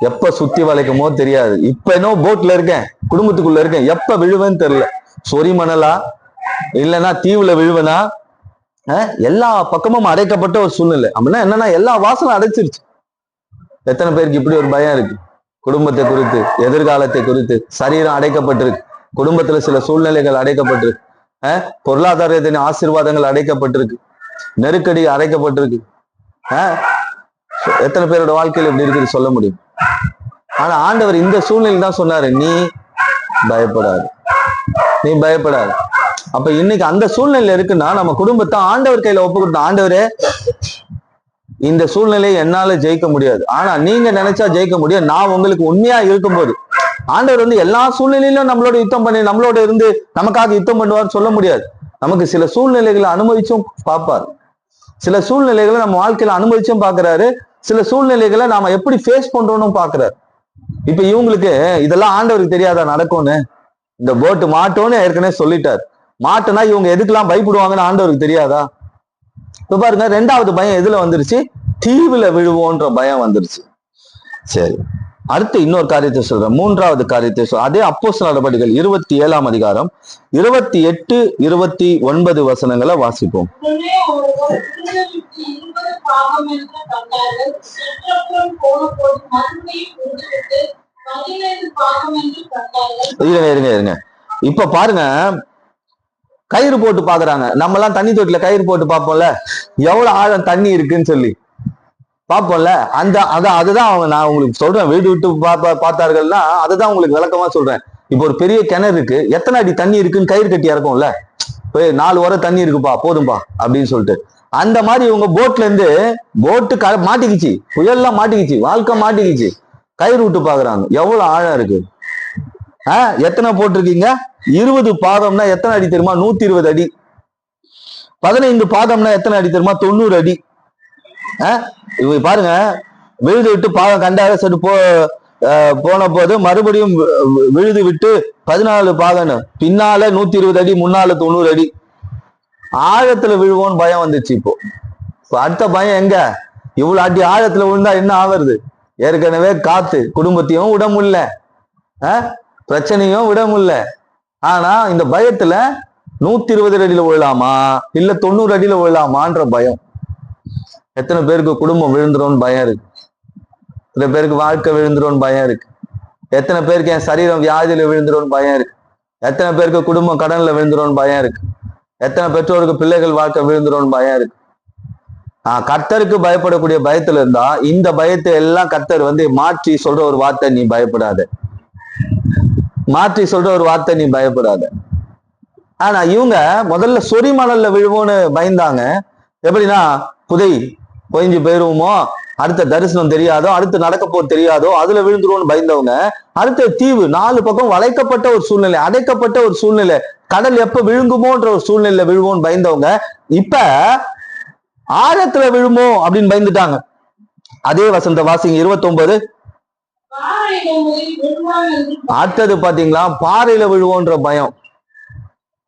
எப்ப சுத்தி வளைக்குமோ தெரியாது. இப்ப என்ன போட்ல இருக்கேன், குடும்பத்துக்குள்ள இருக்கேன், எப்ப விழுவேன்னு தெரியல. சொரிமணலா இல்லைன்னா தீவுல விழுவனா? எல்லா பக்கமும் அடைக்கப்பட்ட ஒரு சூழ்நிலை. அப்படின்னா என்னன்னா, எல்லா வாசலும் அடைச்சிருச்சு. எத்தனை பேருக்கு இப்படி ஒரு பயம் இருக்கு? குடும்பத்தை குறித்து, எதிர்காலத்தை குறித்து. சரீரம் அடைக்கப்பட்டிருக்கு, குடும்பத்துல சில சூழ்நிலைகள் அடைக்கப்பட்டிருக்கு, பொருளாதாரத்தின் ஆசீர்வாதங்கள் அடைக்கப்பட்டிருக்கு, நெருக்கடி அடைக்கப்பட்டிருக்கு. எத்தனை பேரோட வாழ்க்கையில இப்படி இருக்குது சொல்ல முடியும்? ஆனா ஆண்டவர் இந்த சூழ்நிலை தான் சொன்னாரு, நீ பயப்படாது, நீ பயப்படாது. அப்ப இன்னைக்கு அந்த சூழ்நிலை இருக்குன்னா நம்ம குடும்பத்தை ஆண்டவர் கையில ஒப்பு கொடுத்தோம். ஆண்டவரே, இந்த சூழ்நிலையை என்னால ஜெயிக்க முடியாது, ஆனா நீங்க நினைச்சா ஜெயிக்க முடியும். நான் உங்களுக்கு உண்மையா இருக்கும்போது ஆண்டவர் எல்லா சூழ்நிலையிலும் நம்மளோட யுத்தம் பண்ணி நம்மளோட இருந்து நமக்காக யுத்தம் பண்ணுவார் சொல்ல முடியாது. நமக்கு சில சூழ்நிலைகளை அனுமதிச்சும் பார்ப்பார், சில சூழ்நிலைகளை நம்ம வாழ்க்கையில அனுமதிச்சும் பாக்குறாரு, சில சூழ்நிலைகளை நாம எப்படி ஃபேஸ் பண்றோம்னு பாக்குறாரு. இப்ப இவங்களுக்கு இதெல்லாம் ஆண்டவருக்கு தெரியாதா நடக்கும்னு? இந்த போட்டு மாட்டோன்னு ஏற்கனவே சொல்லிட்டாரு. மாட்டுனா இவங்க எதுக்கெல்லாம் பயப்படுவாங்கன்னு ஆண்டவருக்கு தெரியாதா? இப்ப பாருங்க, ரெண்டாவது பயம் எதுல வந்துருச்சு? தீவுல விழுவோன்ற பயம் வந்துருச்சு. சரி, அடுத்து இன்னொரு காரியத்தை சொல்றேன், மூன்றாவது காரியத்தை அதே அப்போஸ்தலர் நடபடிகள் 27ஆம் அதிகாரம் 28, 29 வசனங்களை வாசிப்போம். இருங்க இப்ப பாருங்க, கயிறு போட்டு பாக்குறாங்க. நம்ம எல்லாம் தண்ணி தொட்டில கயிறு போட்டு பார்ப்போம்ல, எவ்வளவு ஆழம் தண்ணி இருக்குன்னு சொல்லி பார்ப்போம்ல. அதுதான் அவங்க, நான் உங்களுக்கு சொல்றேன், வீடு விட்டு பார்த்தார்கள்னா அதுதான் உங்களுக்கு விளக்கமா சொல்றேன். இப்போ ஒரு பெரிய கிணறு இருக்கு, எத்தனை அடி தண்ணி இருக்குன்னு கயிறு கட்டி இறக்கும்ல, போய் 4 வரை தண்ணி இருக்குப்பா போதும்பா அப்படின்னு சொல்லிட்டு. அந்த மாதிரி இவங்க போட்ல இருந்து போட்டு மாட்டிக்கிச்சு, புயல்லாம் மாட்டிக்கிச்சு, வாழ்க்கை மாட்டிக்கிச்சு, கயிறு விட்டு பாக்குறாங்க. எவ்வளவு ஆழம் இருக்கு. எத்தனை போட்டிருக்கீங்க? 20 பாதம்னா எத்தனை அடி தெரியுமா? 120 அடி. 15 பாதம்னா எத்தனை அடி தெரியுமா? 90 அடி. இவங்க பாருங்க, விழுது விட்டு பாதம் கண்டார சரி போன போது மறுபடியும் விழுது விட்டு 14 பாதம், பின்னால 120 அடி, முன்னால 90 அடி. ஆழத்துல விழுவோன்னு பயம் வந்துச்சு. இப்போ அடுத்த பயம் எங்க? இவ்வளவு அடி ஆழத்துல விழுந்தா என்ன ஆவறது? ஏற்கனவே காத்து குடும்பத்தையும் விட முடியல, பிரச்சனையும் விட முடியல. ஆனா இந்த பயத்துல 120 அடியில விழலாமா இல்ல 90 அடியில விழலாமான்ற பயம். எத்தனை பேருக்கு குடும்பம் விழுந்துரும்னு பயம் இருக்கு, எத்தனை பேருக்கு வாழ்க்கை விழுந்துரும்னு பயம் இருக்கு, எத்தனை பேருக்கு என் சரீரம் வியாதியில விழுந்துரும்னு பயம் இருக்கு, எத்தனை பேருக்கு குடும்பம் கடன்ல விழுந்துரும்னு பயம் இருக்கு, எத்தனை பெற்றோருக்கு பிள்ளைகள் வாழ்க்கை விழுந்துரும்னு பயம் இருக்கு. கர்த்தருக்கு பயப்படக்கூடிய பயத்துல இருந்தா இந்த பயத்தை எல்லாம் கர்த்தர் மாற்றி சொல்ற ஒரு வார்த்தை, நீ பயப்படாத. மாற்றி சொல்ற ஒரு வார்த்தை, நீ பயப்படாத. ஆனா இவங்க முதல்ல சொரிமணல்ல விழுவோன்னு பயந்தாங்க. எப்படின்னா, புதை பொய்ஞ்சு போயிருவோமோ, அடுத்த தரிசனம் தெரியாதோ, அடுத்து நடக்க போது தெரியாதோ, அதுல விழுந்துருவோம்னு பயந்தவங்க. அடுத்த தீவு 4 பக்கம் வளைக்கப்பட்ட ஒரு சூழ்நிலை, அடைக்கப்பட்ட ஒரு சூழ்நிலை, கடல் எப்ப விழுங்குமோன்ற ஒரு சூழ்நிலையில விழுவோம்னு பயந்தவங்க இப்ப ஆழத்துல விழுமோ அப்படின்னு பயந்துட்டாங்க. அதே வசந்த வாசிங்க 29. அடுத்தது பாத்தீங்களா, பாறையில விழுவோன்ற பயம்.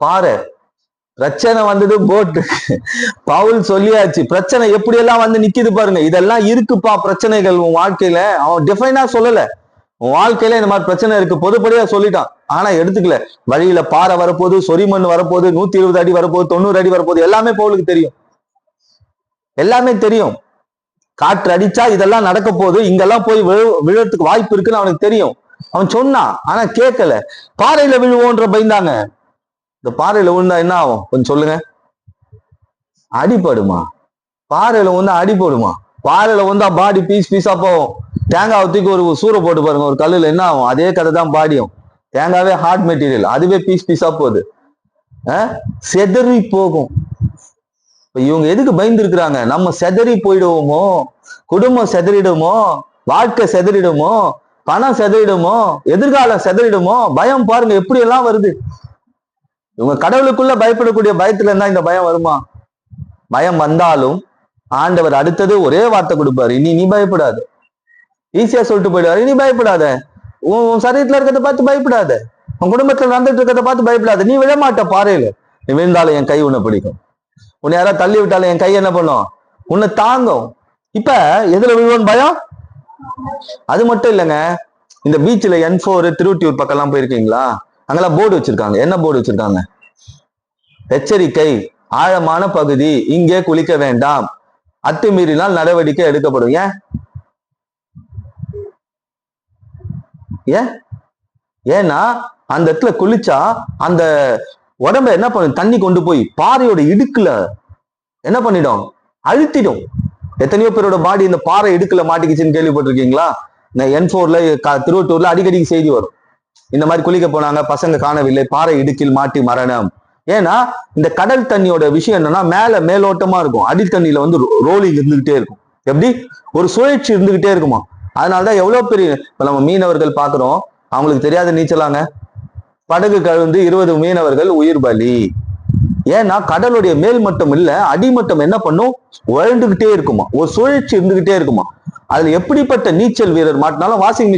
பாறை பிரச்சனை வந்தது, போட்டு பவுல் சொல்லியாச்சு, பிரச்சனை எப்படி எல்லாம் நிக்குது பாருங்க. இதெல்லாம் இருக்குப்பா பிரச்சனைகள் உன் வாழ்க்கையில. அவன் டிஃபைனா சொல்லல, உன் வாழ்க்கையில இந்த மாதிரி பிரச்சனை இருக்கு, பொதுப்படியா சொல்லிட்டான். ஆனா எடுத்துக்கல. வழியில பாறை வரப்போகுது, சொரிமண் வரப்போகுது, 120 அடி வரப்போகுது, 90 அடி வரப்போகுது, எல்லாமே பவுலுக்கு தெரியும், எல்லாமே தெரியும். காற்று அடிச்சா இதெல்லாம் நடக்க போகுது, இங்கெல்லாம் போய் விழுறதுக்கு வாய்ப்பு இருக்குன்னு அவனுக்கு தெரியும். அவன் சொன்னான், ஆனா கேட்கல. பாறையில விழுவோன்ற பயந்தாங்க. இந்த பாறையில விழுந்தா என்ன ஆகும் கொஞ்சம் சொல்லுங்க? அடிபடுமா? பாறையில விழுந்தா அடிபடுமா? பாறையில விழுந்தா பாடி பீஸ் பீஸா போகும். தேங்காய் தூக்கி ஒரு சூறை போட்டு பாருங்க ஒரு கல்லுல, என்ன ஆகும்? அதே கதை தான் பாடியும். தேங்காவே ஹார்ட் மெட்டீரியல், அதுவே பீஸ் பீஸா போகுது, செதறி போகும். இவங்க எதுக்கு பயந்து இருக்கிறாங்க? நம்ம செதறி போயிடுவோமோ, குடும்பம் செதறிடுமோ, வாழ்க்கை செதறிடுமோ, பணம் செதறிடுமோ, எதிர்காலம் செதறிடுமோ, பயம் பாருங்க எப்படி எல்லாம் வருது. இவங்க கடவுளுக்குள்ள பயப்படக்கூடிய பயத்துல இருந்தா இந்த பயம் வருமா? பயம் வந்தாலும் ஆண்டவர் அடுத்தது ஒரே வார்த்தை கொடுப்பாரு, நீ பயப்படாத. ஈஸியா சொல்லிட்டு போயிடுவாரு, நீ பயப்படாத. உன் சரீரத்துல இருக்கிறத பார்த்து பயப்படாத, உன் குடும்பத்துல நடந்துட்டு இருக்கிறத பார்த்து பயப்படாத. நீ விழமாட்ட பாறையில, நீ விழுந்தாலும் என் கை உன்னை பிடிக்கும், உன்னை யாராவது தள்ளி விட்டாலும் என் கை என்ன பண்ணும்? உன்னை தாங்கும். இப்ப எதுல விழுவோன்னு பயம்? அது மட்டும் இல்லைங்க, இந்த பீச்ல N4 திருவொற்றியூர் பக்கம் எல்லாம் போயிருக்கீங்களா? அங்கெல்லாம் போர்டு வச்சிருக்காங்க. என்ன போர்டு வச்சிருக்காங்க? எச்சரிக்கை, ஆழமான பகுதி, இங்கே குளிக்க வேண்டாம், அத்துமீறினால் நடவடிக்கை எடுக்கப்படும். ஏன்னா அந்த இடத்துல குளிச்சா அந்த உடம்ப என்ன பண்ணும்? தண்ணி கொண்டு போய் பாறையோட இடுக்குல என்ன பண்ணிடும்? அழுத்திடும். எத்தனையோ பேரோட பாடி இந்த பாறை இடுக்குல மாட்டிக்கிச்சுன்னு கேள்விப்பட்டிருக்கீங்களா? இந்த N4ல திருவொற்றியூர்ல அடிக்கடி செய்தி வரும். இந்த மாதிரி குளிக்க போனாங்க, பசங்க காணவில்லை, பாறை இடுக்கில் மாட்டி மரணம். ஏன்னா இந்த கடல் தண்ணியோட விஷயம் என்னன்னா, மேலோட்டமா இருக்கும், அடித்தண்ணியில ரோலிங் இருந்துகிட்டே இருக்கும். எப்படி? ஒரு சுழற்சி இருந்துகிட்டே இருக்குமா. அதனாலதான் எவ்வளவு பெரிய, இப்ப நம்ம மீனவர்கள் பாக்குறோம், அவங்களுக்கு தெரியாத நீச்சலாங்க, படகு கழுந்து 20 மீனவர்கள் உயிர் பலி. ஏன்னா கடலுடைய மேல் மட்டம் இல்ல, அடிமட்டம் என்ன பண்ணும்? உழந்துகிட்டே இருக்குமா, ஒரு சுழற்சி இருந்துகிட்டே இருக்குமா. அதுல எப்படிப்பட்ட நீச்சல் வீரர் மாட்டினாலும் வாஷிங்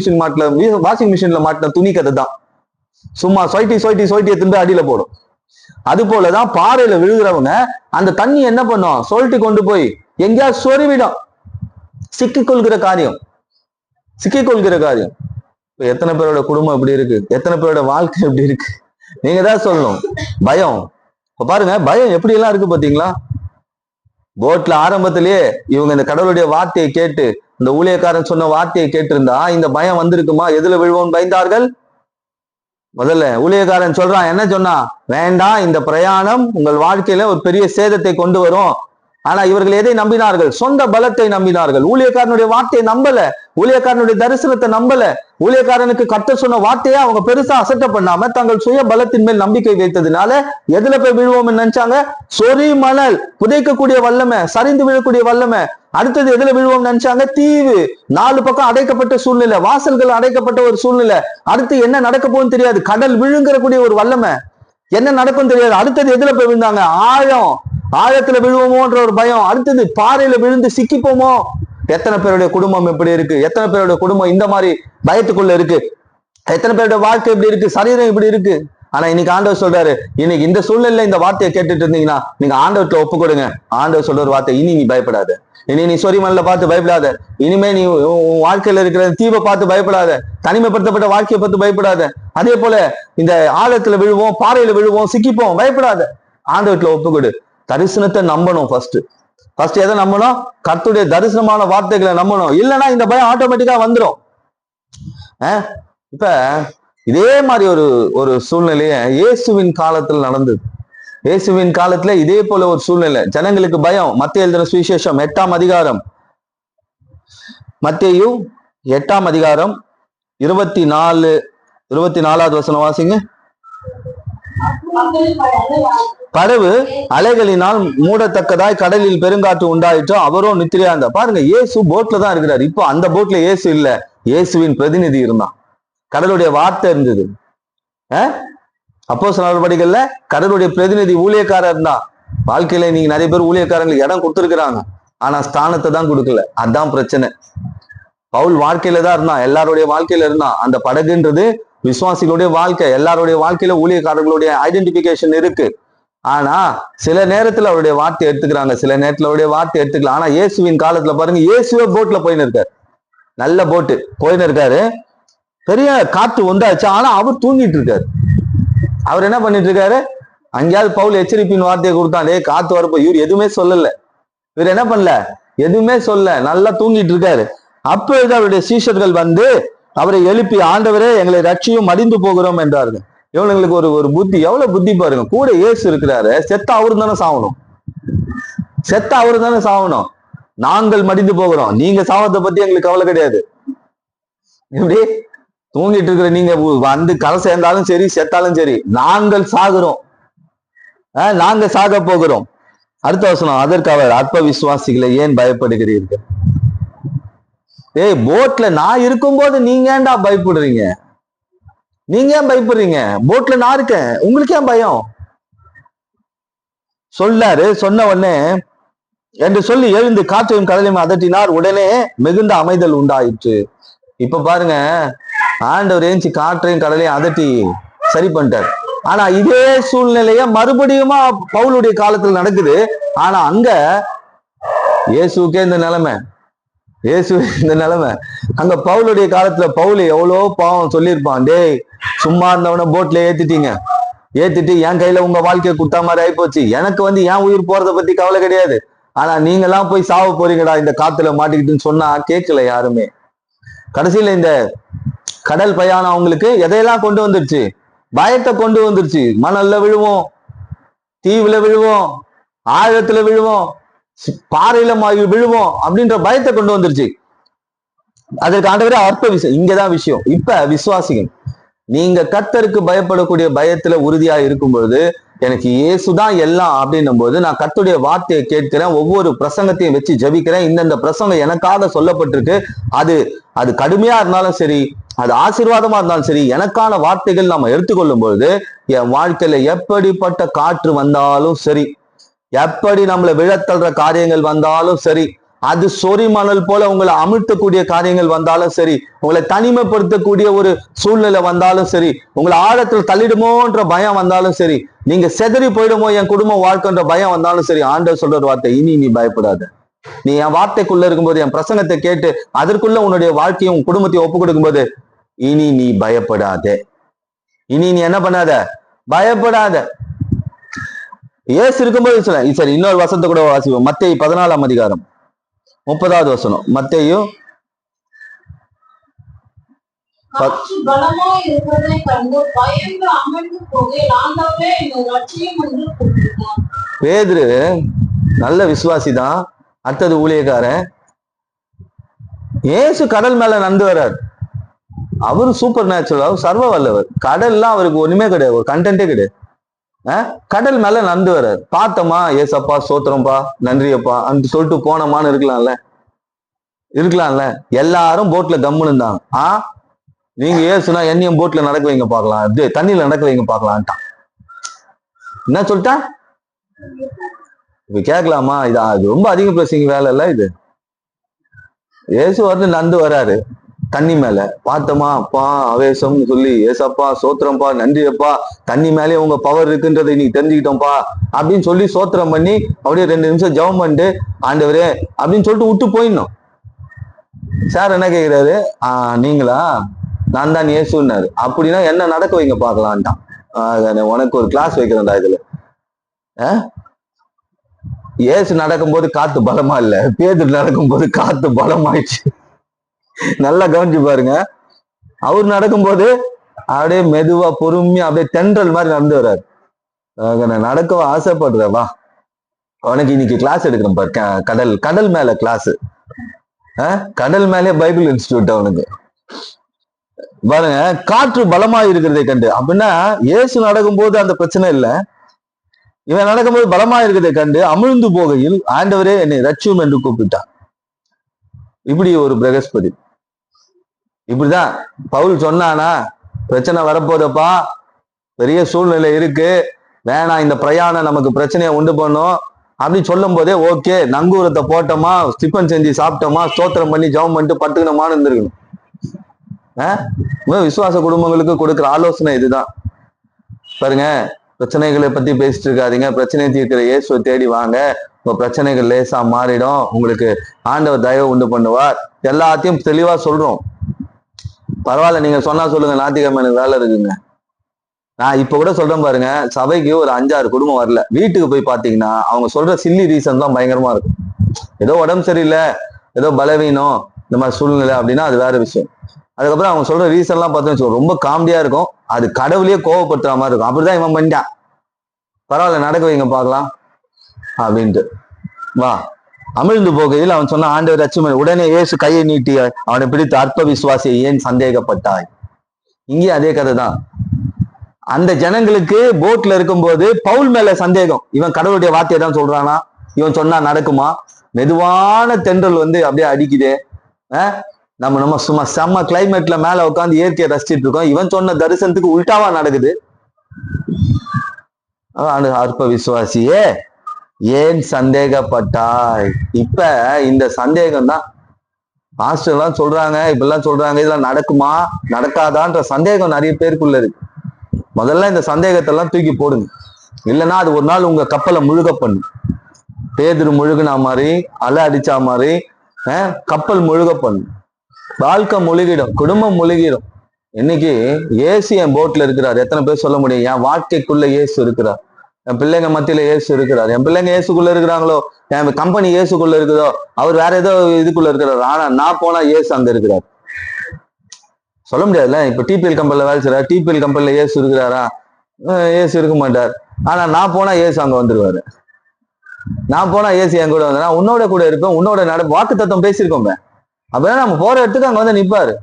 மிஷின்ல மாட்டின துணி கதை தான், சும்மா சொயிட்டி எடுத்துட்டு அடியில போடும். அது போலதான் பாறையில விழுகிறவங்க அந்த தண்ணி என்ன பண்ணும்? சொல்லிட்டு கொண்டு போய் எங்கேயாவது சொருவிடும். சிக்கிக் கொள்கிற காரியம், சிக்கிக் கொள்கிற காரியம். இப்ப எத்தனை பேரோட குடும்பம் எப்படி இருக்கு, எத்தனை பேரோட வாழ்க்கை எப்படி இருக்கு, நீங்க தான் சொல்லணும். பயம். இப்ப பாருங்க பயம் எப்படி எல்லாம் இருக்கு பாத்தீங்களா. போட்ல ஆரம்பத்திலேயே இவங்க இந்த கடவுளுடைய வார்த்தையை கேட்டு, இந்த ஊழியக்காரன் சொன்ன வார்த்தையை கேட்டிருந்தா இந்த பயம் வந்திருக்குமா? எதுல விழுவோம் பயந்தார்கள்? முதல்ல ஊழியக்காரன் சொல்றான், என்ன சொன்னா, வேண்டாம், இந்த பிரயாணம் உங்கள் வாழ்க்கையில ஒரு பெரிய சேதத்தை கொண்டு வரும். ஆனா இவர்கள் எதை நம்பினார்கள்? சொந்த பலத்தை நம்பினார்கள். ஊழியக்காரனுடைய வார்த்தையை நம்பல, ஊழியக்காரனுடைய தரிசனத்தை நம்பல. ஊழியக்காரனுக்கு கர்த்தர் சொன்ன வார்த்தையை அவங்க பெருசா அசட்டை பண்ணாம தங்கள் சுய பலத்தின் மேல் நம்பிக்கை வைத்ததுனால எதுல போய் விழுவோம்னு நினைச்சாங்க? சொறி மணல், புதைக்கக்கூடிய வல்லமை, சரிந்து விழக்கூடிய வல்லமை. அடுத்தது எதுல விழுவோம் நினைச்சாங்க? தீவு, 4 பக்கம் அடைக்கப்பட்ட சூழ்நிலை, வாசல்கள் அடைக்கப்பட்ட ஒரு சூழ்நிலை. அடுத்து என்ன நடக்க போகுன்னு தெரியாது, கடல் விழுங்கக்கூடிய ஒரு வல்லமை, என்ன நடக்கும் தெரியாது. அடுத்தது எதுல போய் விழுந்தாங்க? ஆழம், ஆழத்துல விழுவோமோன்ற ஒரு பயம். அடுத்தது பாறையில விழுந்து சிக்கிப்போமோ. எத்தனை பேருடைய குடும்பம் எப்படி இருக்கு, எத்தனை பேருடைய குடும்பம் இந்த மாதிரி பயத்துக்குள்ள இருக்கு, எத்தனை பேருடைய வாழ்க்கை எப்படி இருக்கு, சரீரம் இப்படி இருக்கு. ஆனா இன்னைக்கு ஆண்டவர் சொல்றாரு, இன்னைக்கு இந்த சூழ்நிலையில இந்த வார்த்தையை கேட்டுட்டு இருந்தீங்கன்னா நீங்க ஆண்டவர்கிட்ட ஒப்பு கொடுங்க. ஆண்டவர் சொல்ற ஒரு வார்த்தை, இனி நீ பயப்படாத, இனி நீ சொரிமணல பார்த்து பயப்படாத, இனிமே நீ உன் வாழ்க்கையில இருக்கிற தீவை பார்த்து பயப்படாத, தனிமைப்படுத்தப்பட்ட வாழ்க்கையை பார்த்து பயப்படாத, அதே போல இந்த ஆழத்துல விழுவோம், பாறையில விழுவோம், சிக்கிப்போம், பயப்படாத. ஆண்டவர்கிட்ட ஒப்பு கொடு. தரிசனத்தை நம்பணும். ஃபர்ஸ்ட் எதை நம்பணும்? கர்த்தருடைய தரிசனமான வார்த்தைகளை நம்பணும். இல்லைன்னா இந்த பயம் ஆட்டோமேட்டிக்கா வந்துடும். இப்ப இதே மாதிரி ஒரு சூழ்நிலைய இயேசுவின் காலத்தில் நடந்தது. இயேசுவின் காலத்துல இதே போல ஒரு சூழ்நிலை, ஜனங்களுக்கு பயம். மத்தேயு எழுதின சுவிசேஷம் 8ஆம் அதிகாரம், மத்தேயு 8ஆம் அதிகாரம் 24வது வசனம் வாசிங்க. படவு அலைகளினால் மூடத்தக்கதாய் கடலில் பெருங்காற்று உண்டாயிற்றோ, அவரோ நித்திரையா இருந்தா. பாருங்க, இயேசு போட்ல தான் இருக்கிறார். இப்போ அந்த போட்ல இயேசு இல்ல, இயேசுவின் பிரதிநிதி இருந்தான். கடலுடைய வார்த்தை இருந்தது. அப்போஸ்தலர் நடவடிக்கைகள்ல கடலுடைய பிரதிநிதி ஊழியக்காரர் இருந்தான். வாழ்க்கையில நீங்க நிறைய பேர் ஊழியக்காரங்களுக்கு இடம் கொடுத்துருக்குறாங்க, ஆனா ஸ்தானத்தை தான் கொடுக்கல. அதான் பிரச்சனை. பவுல் வாழ்க்கையில தான் இருந்தான், எல்லாருடைய வாழ்க்கையில இருந்தான். அந்த படகுன்றது விசுவாசிகளுடைய வாழ்க்கை, எல்லாருடைய வாழ்க்கையில ஊழியக்காரர்களுடைய ஐடென்டிபிகேஷன் இருக்கு. ஆனா சில நேரத்துல அவருடைய வார்த்தை எடுத்துக்கிறாங்க, சில நேரத்துல அவருடைய வார்த்தை எடுத்துக்கலாம். ஆனா இயேசுவின் காலத்துல பாருங்க, இயேசுவே போட்ல போயின்னு இருக்காரு, நல்ல போட்டு போயின்னு இருக்காரு. பெரிய காற்று உண்டாச்சு, ஆனா அவர் தூங்கிட்டு இருக்காரு. அவர் என்ன பண்ணிட்டு இருக்காரு? அங்கேயாவது பவுல் எச்சரிப்பின் வார்த்தையை கொடுத்தான், டே காத்து வரப்போ. இவர் எதுவுமே சொல்லல, இவர் என்ன பண்ணல, எதுவுமே சொல்ல, நல்லா தூங்கிட்டு இருக்காரு. அப்பொழுது அவருடைய சீஷர்கள் வந்து அவரை எழுப்பி, ஆண்டவரே எங்களை ரட்சியும், மடிந்து போகிறோம் என்றார்கள். இவங்களுக்கு ஒரு புத்தி, எவ்வளவு புத்தி பாருங்க. கூட இயேசு இருக்கிறாரு, செத்த அவரு தானே சாவணும், செத்த அவரு தானே சாவணும். நாங்கள் மடிந்து போகிறோம், நீங்க சாவத்தை பத்தி எங்களுக்கு கவலை கிடையாது. எப்படி தூங்கிட்டு இருக்கிற நீங்க வந்து கரை சேர்ந்தாலும் சரி, செத்தாலும் சரி, நாங்கள் சாகுறோம், நாங்க சாக போகிறோம். அடுத்த வசனம், அதற்கு அவர், அற்ப விசுவாசிகளை ஏன் பயப்படுகிறீர்கள்? ஏய், போட்ல நான் இருக்கும்போது நீங்க ஏன்டா பயப்படுறீங்க? நீங்க ஏன் பயப்படுறீங்க? போட்ல நான் இருக்கேன், உங்களுக்கு ஏன் பயம்? சொல்லாரு. சொன்ன உடனே என்று சொல்லி எழுந்து காற்றையும் கடலையும் அதட்டினார். உடனே மிகுந்த அமைதல் உண்டாயிற்று. இப்ப பாருங்க, ஆண்டவர் ஏஞ்சி காற்றையும் கடலையும் அதட்டி சரி பண்ணிட்டார். ஆனா இதே சூழ்நிலைய மறுபடியுமா பவுலுடைய காலத்துல நடக்குது. ஆனா அங்க இயேசுக்கே இந்த நிலைமை, இயேசு இந்த நிலைமை. அங்க பவுலுடைய காலத்துல பவுல் எவ்வளோ பாவம் சொல்லியிருப்பான். டேய், சும்மா இருந்தவன போட்ல ஏத்திட்டு என் கையில உங்க வாழ்க்கையை கொடுத்தா மாதிரி ஆயிப்போச்சு. எனக்கு வந்து என் உயிர் போறதை பத்தி கவலை கிடையாது, ஆனா நீங்க எல்லாம் போய் சாவ போறீங்கடா இந்த காத்துல மாட்டிக்கிட்டுன்னு சொன்னா கேட்கல யாருமே. கடைசியில இந்த கடல் பயணம் அவங்களுக்கு எதையெல்லாம் கொண்டு வந்துருச்சு? பயத்தை கொண்டு வந்துருச்சு. மணல்ல விழுவோம், தீவுல விழுவோம், ஆழத்துல விழுவோம், பாறையில விழுவோம் அப்படின்ற பயத்தை கொண்டு வந்துருச்சு. அதற்கு ஆண்டவரே அற்ப விஷயம். இங்கதான் விஷயம். இப்ப விசுவாசிகள், நீங்க கர்த்தருக்கு பயப்படக்கூடிய பயத்துல உறுதியா இருக்கும் பொழுது, எனக்கு இயேசுதான் எல்லாம் அப்படின்னும் போது நான் கர்த்தருடைய வார்த்தையை கேட்கிறேன், ஒவ்வொரு பிரசங்கத்தையும் வச்சு ஜபிக்கிறேன். இந்த பிரசங்கம் எனக்காக சொல்லப்பட்டிருக்கு, அது கடுமையா இருந்தாலும் சரி, அது ஆசீர்வாதமா இருந்தாலும் சரி, எனக்கான வார்த்தைகள் நம்ம எடுத்துக்கொள்ளும் பொழுது என் வாழ்க்கையில எப்படிப்பட்ட காற்று வந்தாலும் சரி, எப்படி நம்மளை விழத்தள்ளுற காரியங்கள் வந்தாலும் சரி, அது சொறி மணல் போல உங்களை அமிழ்த்தக்கூடிய காரியங்கள் வந்தாலும் சரி, உங்களை தனிமைப்படுத்தக்கூடிய ஒரு சூழ்நிலை வந்தாலும் சரி, உங்களை ஆழத்தில் தள்ளிடுமோன்ற பயம் வந்தாலும் சரி, நீங்க செதறி போயிடுமோ என் குடும்ப வாழ்க்கைன்ற பயம் வந்தாலும் சரி, ஆண்டவர் சொல்ற வார்த்தை, இனி நீ பயப்படாத, நீ என் வார்த்தைக்குள்ள இருக்கும்போது, என் பிரசங்கத்தை கேட்டு அதற்குள்ள உன்னுடைய வாழ்க்கையும் குடும்பத்தையும் ஒப்பு கொடுக்கும்போது, இனி நீ பயப்படாத. இனி நீ என்ன பண்ணாத? பயப்படாத. ஏசு இருக்கும்போது சரி, இன்னொரு வசனத்தை கூட வாசிப்போம். மத்தேயு 14ஆம் அதிகாரம் 30வது வசனம். மத்தேயு பேதுரு நல்ல விசுவாசி தான், அடுத்தது ஊழியக்காரன். ஏசு கடல் மேல நடந்து வர்றாரு. அவரு சூப்பர் நேச்சுரல், அவர் சர்வ வல்லவர். கடல்லாம் அவருக்கு ஒண்ணுமே கிடையாது, ஒரு கண்டென்ட்டே கிடையாது. கடல் மேல நடந்து வர்றாரு. பார்த்தோமா, ஏசப்பா சோத்திரம்பா, நன்றியப்பா அப்படின்னு சொல்லிட்டு போனோமான்னு இருக்கலாம்ல. எல்லாரும் போட்ல கம்முன்னு இருந்தாங்க. நீங்க ஏசுனா என்னையும் போட்ல நடக்க வைங்க பாக்கலாம், அப்படியே தண்ணியில நடக்க வைங்க பாக்கலான்ட்டான். என்ன சொல்லிட்டா? இப்ப கேட்கலாமா? இது ரொம்ப அதிக பிரசிங்க வேலை இல்ல இது. ஏசு வந்து நடந்து வராரு தண்ணி மேல. பார்த்தோமா, அப்பா அவேசம்னு சொல்லி, ஏசப்பா சோத்திரம்பா, நன்றியப்பா, தண்ணி மேலே உங்க பவர் இருக்குன்றதை நீ தெரிஞ்சுக்கிட்டோம்ப்பா அப்படின்னு சொல்லி சோத்திரம் பண்ணி அப்படியே 2 நிமிஷம் ஜெபம் பண்ணிட்டு, ஆண்டவரே அப்படின்னு சொல்லிட்டு விட்டு போயிடணும். சார் என்ன கேக்குறாரு? நீங்களா? நான் தான் ஏசுன்னாரு. அப்படின்னா என்ன நடக்க வைங்க பாக்கலான்ட்டான். உனக்கு ஒரு கிளாஸ் வைக்கிறேன்டா இதுல. ஏசு நடக்கும்போது காத்து பலமா இல்ல, பேதுரு நடக்கும்போது காத்து பலமாயிடுச்சு. நல்லா கவனிச்சு பாருங்க. அவர் நடக்கும்போது அப்படியே மெதுவா பொறுமையா அப்படியே தென்றல் மாதிரி நடந்து வர்றாரு. நான் நடக்க ஆசைப்படுறேன், வா உனக்கு இன்னைக்கு கிளாஸ் எடுக்கிறேன் பாரு. கடல் மேல கிளாஸ். கடல் மேலே பைபிள் இன்ஸ்டிடியூட் அவனுக்கு. பாருங்க, காற்று பலமா இருக்கிறதை கண்டு. அப்படின்னா ஏசு நடக்கும்போது அந்த பிரச்சனை இல்லை, இவன் நடக்கும்போது பலமா இருக்கிறதை கண்டு அமிழ்ந்து போகையில் ஆண்டவரே என்னை ரட்சியும் என்று கூப்பிட்டான். இப்படி ஒரு பிரகஸ்பதி. இப்படிதான் பவுல் சொன்னானா, பிரச்சனை வரப்போதப்பா, பெரிய சூழ்நிலை இருக்கு, வேணாம் இந்த பிரயாணம் நமக்கு பிரச்சனையை உண்டு பண்ணும் அப்படின்னு சொல்லும் போதே ஓகே, நங்கூரத்தை போட்டோமா, ஸ்டிஃபன் செஞ்சு சாப்பிட்டோமா, ஸ்தோத்திரம் பண்ணி ஜெபம் பண்ணிட்டு பட்டுக்கணுமான்னு இருந்திருக்கணும். விசுவாச குடும்பங்களுக்கு கொடுக்குற ஆலோசனை இதுதான். பாருங்க, பிரச்சனைகளை பத்தி பேசிட்டு இருக்காதீங்க, பிரச்சனை தீர்க்கிற இயேசுவை தேடி வாங்க, உங்க பிரச்சனைகள் லேசா மாறிடும், உங்களுக்கு ஆண்டவர் தயவு உண்டு பண்ணுவார். எல்லாத்தையும் தெளிவா சொல்றோம். பரவாயில்ல, நீங்க சொன்னா சொல்லுங்க, ஞாயிற்றுக்கிழமை எனக்கு வேலை இருக்குங்க. நான் இப்ப கூட சொல்றேன் பாருங்க, சபைக்கு ஒரு 5-6 குடும்பம் வரல, வீட்டுக்கு போய் பாத்தீங்கன்னா அவங்க சொல்ற சில்லி ரீசன் தான் பயங்கரமா இருக்கும். ஏதோ உடம்பு சரியில்லை, ஏதோ பலவீனம், இந்த மாதிரி சூழ்நிலை அப்படின்னா அது வேற விஷயம். அதுக்கப்புறம் அவங்க சொல்ற ரீசன் எல்லாம் பார்த்தோம்னு ரொம்ப காமெடியா இருக்கும், அது கடவுளையே கோவப்படுத்துற மாதிரி இருக்கும். அப்படிதான் இவன் பண்ணிட்டான். பரவாயில்ல, நடக்க வைங்க பார்க்கலாம் அப்படின்ட்டு. வா, அமிழ்ந்து போகையில் அவன் சொன்ன ஆண்டவர் ரட்சியமே. உடனே இயேசு கையை நீட்டி அவனை பிடித்து, அற்ப விசுவாசியை ஏன் சந்தேகப்பட்டாய்? இங்கே அதே கதை தான். அந்த ஜனங்களுக்கு போட்ல இருக்கும்போது பவுல் மேல சந்தேகம். இவன் கடவுளுடைய வார்த்தையை தான் சொல்றானா, இவன் சொன்னா நடக்குமா? மெதுவான தென்றல் வந்து அப்படியே அடிக்குதே. நம்ம சும்மா செம்ம கிளைமேட்ல மேல உட்காந்து இயற்கையை ரசிச்சிட்டு இருக்கோம், இவன் சொன்ன தரிசனத்துக்கு உள்டாவா நடக்குது. அற்ப விசுவாசியே ஏன் சந்தேகப்பட்டாய்? இப்ப இந்த சந்தேகம் தான் மாஸ்டர் எல்லாம் சொல்றாங்க, இப்பெல்லாம் சொல்றாங்க, இதெல்லாம் நடக்குமா நடக்காதான்ற சந்தேகம் நிறைய பேருக்குள்ள இருக்கு. முதல்ல இந்த சந்தேகத்தை எல்லாம் தூக்கி போடுங்க, இல்லைன்னா அது ஒரு நாள் உங்க கப்பலை முழுக பண்ணும். பேதுரு முழுகுனா மாதிரி, அலை அடிச்சா மாதிரி கப்பல் முழுக பண்ணும். வாழ்க்கை முழுகிடும், குடும்பம் முழுகிடும். இன்னைக்கு ஏசு என் போட்ல இருக்கிறார். எத்தனை பேர் சொல்ல முடியும்? என் வாழ்க்கைக்குள்ள ஏசு இருக்கிறார், என் பிள்ளைங்க மத்தியில ஏசு இருக்கிறார். என் பிள்ளைங்க ஏசுக்குள்ள இருக்கிறாங்களோ, என் கம்பெனி ஏசுக்குள்ள இருக்குதோ, அவர் வேற ஏதோ இதுக்குள்ள இருக்கிறார், ஆனா நான் போனா ஏசு அங்க இருக்கிறார். சொல்ல முடியாதுல்ல. இப்ப டிபிஎல் கம்பெனில வேலை செய்யறாரு, டிபிஎல் கம்பெனில ஏசு இருக்கிறாரா? ஏசு இருக்க மாட்டார். ஆனா நான் போனா ஏசு அங்க வந்துருவாரு. நான் போனா ஏசு என் கூட வந்து, நான் உன்னோட கூட இருப்பேன், உன்னோட வாக்கு தத்துவம் பேசியிருக்கோம். அப்படின்னா நம்ம போற இடத்துக்கு அங்க வந்து நிப்பாரு.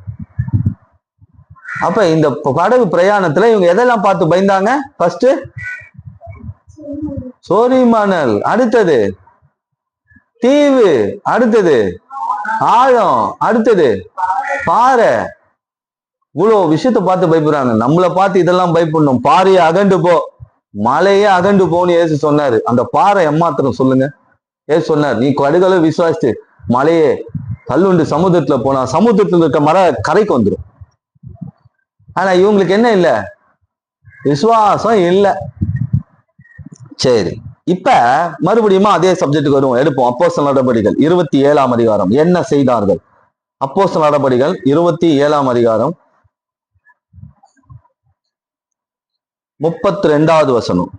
அப்ப இந்த படகு பிரயாணத்துல இவங்க எதெல்லாம் பார்த்து பயந்தாங்க? ஃபர்ஸ்ட் சோரிமானல், அடுத்தது தீவு, அடுத்தது ஆழம், அடுத்தது பாறை. இவ்வளவு விஷயத்த பார்த்து பயப்படுறாங்க. நம்மளை பார்த்து இதெல்லாம் பயப்படணும். பாறையை அகண்டு போ, மலையே அகண்டு போன்னு ஏசு சொன்னாரு. அந்த பாறை எம்மாத்திரம் சொல்லுங்க. ஏசு சொன்னார், நீ கடுகளை விசுவாசித்து மலையே கல்லுண்டு சமுத்திரத்துல போனா சமுத்திரத்துல இருக்க மர கரைக்கு வந்துடும். ஆனா இவங்களுக்கு என்ன இல்லை? விசுவாசம் இல்லை. சரி, இப்ப மறுபடியும் அதே சப்ஜெக்டுக்கு வரும், எடுப்போம். அப்போஸ்தலர் நடபடிகள் 27ஆம் அதிகாரம் என்ன செய்தார்கள்? அப்போஸ்தலர் நடபடிகள் 27ஆம் அதிகாரம் 32வது வசனம்.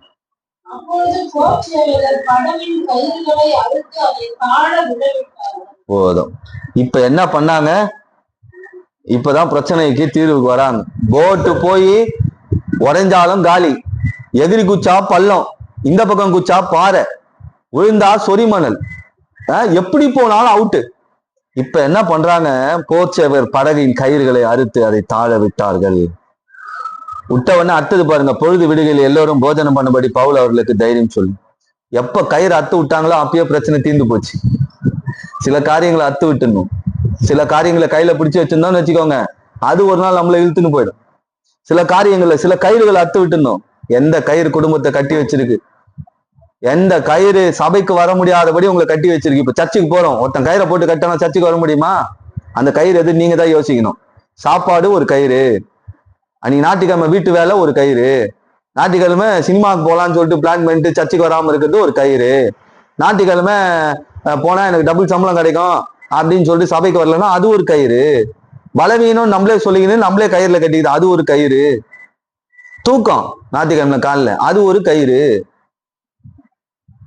போதும். இப்ப என்ன பண்ணாங்க? இப்பதான் பிரச்சனைக்கு தீர்வுக்கு வராங்க. போட்டு போய் உடைஞ்சாலும் காலி, எதிரி குச்சா பள்ளம், இந்த பக்கம் குச்சா பாறை, விழுந்தா சொரிமணல், எப்படி போனாலும் அவுட்டு. இப்ப என்ன பண்றாங்க? போர்ச்சேவர் படகின் கயிறுகளை அறுத்து அதை தாழ விட்டார்கள். விட்டவொடனே அடுத்தது பாருங்க, பொழுது விடுகையில் எல்லோரும் போஜனம் பண்ணபடி பவுல் அவர்களுக்கு தைரியம் சொல்லி. எப்ப கயிறு அத்து விட்டாங்களோ அப்பயே பிரச்சனை தீர்ந்து போச்சு. சில காரியங்களை அத்து விட்டுணும், சில காரியங்களை கையில பிடிச்சு வச்சிருந்தோம்னு வச்சுக்கோங்க, அது ஒரு நாள் நம்மள இழுத்துன்னு போயிடும். சில காரியங்களை, சில கயிறுகளை அத்து விட்டுணும். எந்த கயிறு குடும்பத்தை கட்டி வச்சிருக்கு, எந்த கயிறு சபைக்கு வர முடியாதபடி உங்களை கட்டி வச்சிருக்கு. இப்ப சர்ச்சுக்கு போறோம், ஒருத்தன் கயிறை போட்டு கட்டினா சர்ச்சுக்கு வர முடியுமா? அந்த கயிறு எது நீங்க தான் யோசிக்கணும். சாப்பாடு ஒரு கயிறு, அன்னைக்கு ஞாயிற்றுக்கிழமை வீட்டு வேலை ஒரு கயிறு, ஞாயிற்றுக்கிழமை சினிமாவுக்கு போகலான்னு சொல்லிட்டு பிளான் பண்ணிட்டு சர்ச்சுக்கு வராம இருக்கிறது ஒரு கயிறு, ஞாயிற்றுக்கிழமை போனா எனக்கு டபுள் சம்பளம் கிடைக்கும் அப்படின்னு சொல்லிட்டு சபைக்கு வரலன்னா அது ஒரு கயிறு, பலவீனம் நம்மளே சொல்லிக்கணும் நம்மளே கயிறுல கட்டிக்கிது அது ஒரு கயிறு, தூக்கம் ஞாயிற்றுக்கிழமை காலில் அது ஒரு கயிறு.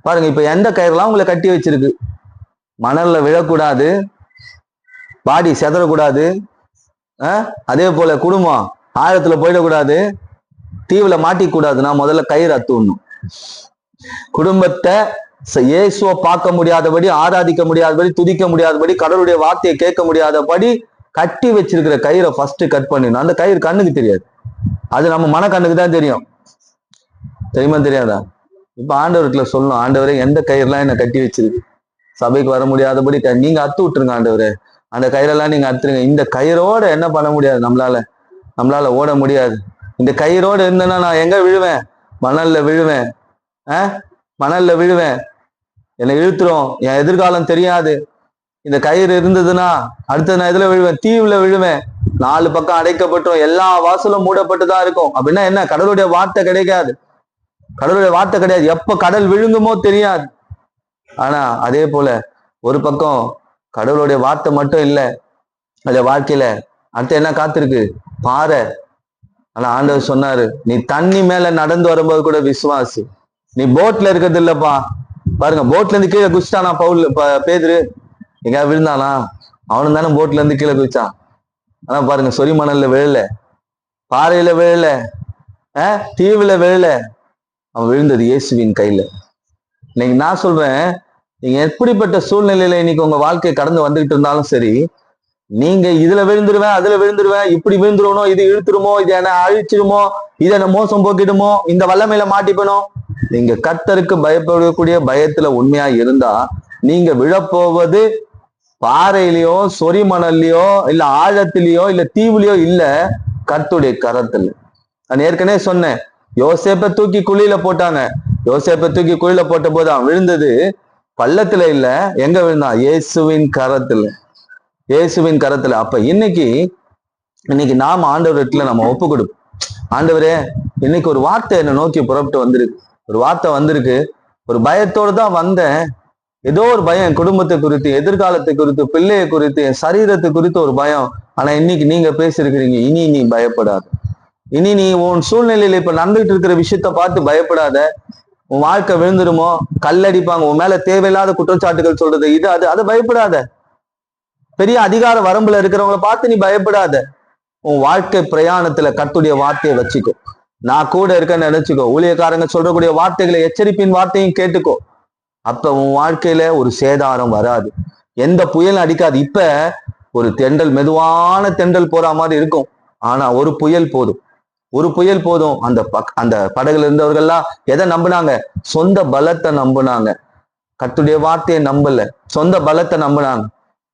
பாருங்க, இப்ப எந்த கயிறுலாம் உங்களை கட்டி வச்சிருக்கு? மணல்ல விழக்கூடாது, பாடி செதறக்கூடாது, அதே போல குடும்பம் ஆழத்துல போயிடக்கூடாது, தீவுல மாட்டிக்கூடாதுன்னா முதல்ல கயிறு அத்துணும். குடும்பத்தை இயேசுவை பார்க்க முடியாதபடி, ஆராதிக்க முடியாதபடி, துதிக்க முடியாதபடி, கடவுளுடைய வார்த்தையை கேட்க முடியாதபடி கட்டி வச்சிருக்கிற கயிறை ஃபர்ஸ்ட் கட் பண்ணிடணும். அந்த கயிறு கண்ணுக்கு தெரியாது, அது நம்ம மனக்கண்ணுக்கு தான் தெரியும். தெரியுமா தெரியாதா? இப்ப ஆண்டவர்கிட்ட சொல்லணும், ஆண்டவரே எந்த கயிறுலாம் என்ன கட்டி வச்சிருக்கு, சபைக்கு வர முடியாதபடி நீங்க அத்து விட்டுருங்க ஆண்டவரே, அந்த கயிறெல்லாம் நீங்க அத்துருங்க. இந்த கயிறோட என்ன பண்ண முடியாது, நம்மளால ஓட முடியாது. இந்த கயிறோட இருந்தேன்னா நான் எங்க விழுவேன்? மணல்ல விழுவேன், மணல்ல விழுவேன், என்னை இழுத்துரும், என் எதிர்காலம் தெரியாது. இந்த கயிறு இருந்ததுன்னா அடுத்தது நான் எதுல விழுவேன்? தீவுல விழுவேன். 4 பக்கம் அடைக்கப்பட்டோம், எல்லா வாசலும் மூடப்பட்டுதான் இருக்கும். அப்படின்னா என்ன? கடவுளுடைய வார்த்தை கிடைக்காது, கடவுளுடைய வார்த்தை கிடையாது. எப்ப கடல் விழுங்குமோ தெரியாது. ஆனா அதே போல ஒரு பக்கம் கடவுளுடைய வார்த்தை மட்டும் இல்லை, அந்த வாழ்க்கையில அடுத்து என்ன காத்திருக்கு? பாறை. ஆனா ஆண்டவர் சொன்னாரு, நீ தண்ணி மேல நடந்து வரும்போது கூட விசுவாசி, நீ போட்ல இருக்கிறது இல்லப்பா. பாருங்க, போட்ல இருந்து கீழே குதிச்சிட்டானா பவுல் பேதுரு? எங்கேயாவது விழுந்தானா? அவனு தானே போட்ல இருந்து கீழே குதிச்சான். ஆனா பாருங்க, சொரிமணல்ல விழல, பாறையில விழல, தீவுல விழல, அவன் விழுந்தது இயேசுவின் கையில. இன்னைக்கு நான் சொல்றேன், நீங்க எப்படிப்பட்ட சூழ்நிலையில இன்னைக்கு உங்க வாழ்க்கையை கடந்து வந்துகிட்டு இருந்தாலும் சரி, நீங்க இதுல விழுந்துருவேன், அதுல விழுந்துருவேன், இப்படி விழுந்துருவணும், இது இழுத்துருமோ, இது என்ன அழிச்சிடுமோ, இது என்ன மோசம் போக்கிடுமோ, இந்த வல்லமையில மாட்டிப்பணும். நீங்க கர்த்தருக்கு பயப்படக்கூடிய பயத்துல உண்மையா இருந்தா நீங்க விழப்போவது பாறையிலயோ, சொரிமணல்லையோ, இல்ல ஆழத்திலேயோ, இல்ல தீவுலையோ இல்ல, கர்த்தருடைய கரத்துல. நான் ஏற்கனவே சொன்னேன், யோசேப்பை தூக்கி குழியில போட்டாங்க. யோசேப்பை தூக்கி குழியில போட்ட போது அவன் விழுந்தது பள்ளத்துல இல்ல, எங்க விழுந்தான்? இயேசுவின் கரத்துல, இயேசுவின் கரத்துல. அப்ப இன்னைக்கு நாம ஆண்டவர்கிட்ட நம்ம ஒப்பு கொடுப்போம். ஆண்டவரே, இன்னைக்கு ஒரு வார்த்தை என்னை நோக்கி புறப்பட்டு வந்திருக்கு, ஒரு வார்த்தை வந்திருக்கு, ஒரு பயத்தோடு தான் வந்தேன். ஏதோ ஒரு பயம், என் குடும்பத்தை குறித்து, எதிர்காலத்தை குறித்து, பிள்ளையை குறித்து, என் சரீரத்தை குறித்து ஒரு பயம். ஆனா இன்னைக்கு நீங்க பேசியிருக்கிறீங்க, இனி நீ பயப்படாத, இனி நீ உன் சூழ்நிலையில இப்ப நடந்துகிட்டு இருக்கிற விஷயத்த பார்த்து பயப்படாத. உன் வாழ்க்கை விழுந்துருமோ, கல்லடிப்பாங்க, உன் மேல தேவையில்லாத குற்றச்சாட்டுகள் சொல்றது, இது அது, அதை பயப்படாத. பெரிய அதிகார வரம்புல இருக்கிறவங்களை பார்த்து நீ பயப்படாத. உன் வாழ்க்கை பிரயாணத்துல கர்த்தருடைய வார்த்தையை வச்சுக்கோ, நான் கூட இருக்கேன்னு நினைச்சுக்கோ. ஊழியக்காரங்க சொல்றக்கூடிய வார்த்தைகளை, எச்சரிப்பின் வார்த்தையும் கேட்டுக்கோ. அப்ப உன் வாழ்க்கையில ஒரு சேதாரம் வராது, எந்த புயலும் அடிக்காது. இப்ப ஒரு தென்றல், மெதுவான தென்றல் போற மாதிரி இருக்கும், ஆனா ஒரு புயல் போதும், ஒரு புயல் போதும். அந்த படகுல இருந்தவர்கள்லாம் எதை நம்பினாங்க? சொந்த பலத்தை நம்பினாங்க, கர்த்தருடைய வார்த்தையை நம்பல, சொந்த பலத்தை நம்பினாங்க.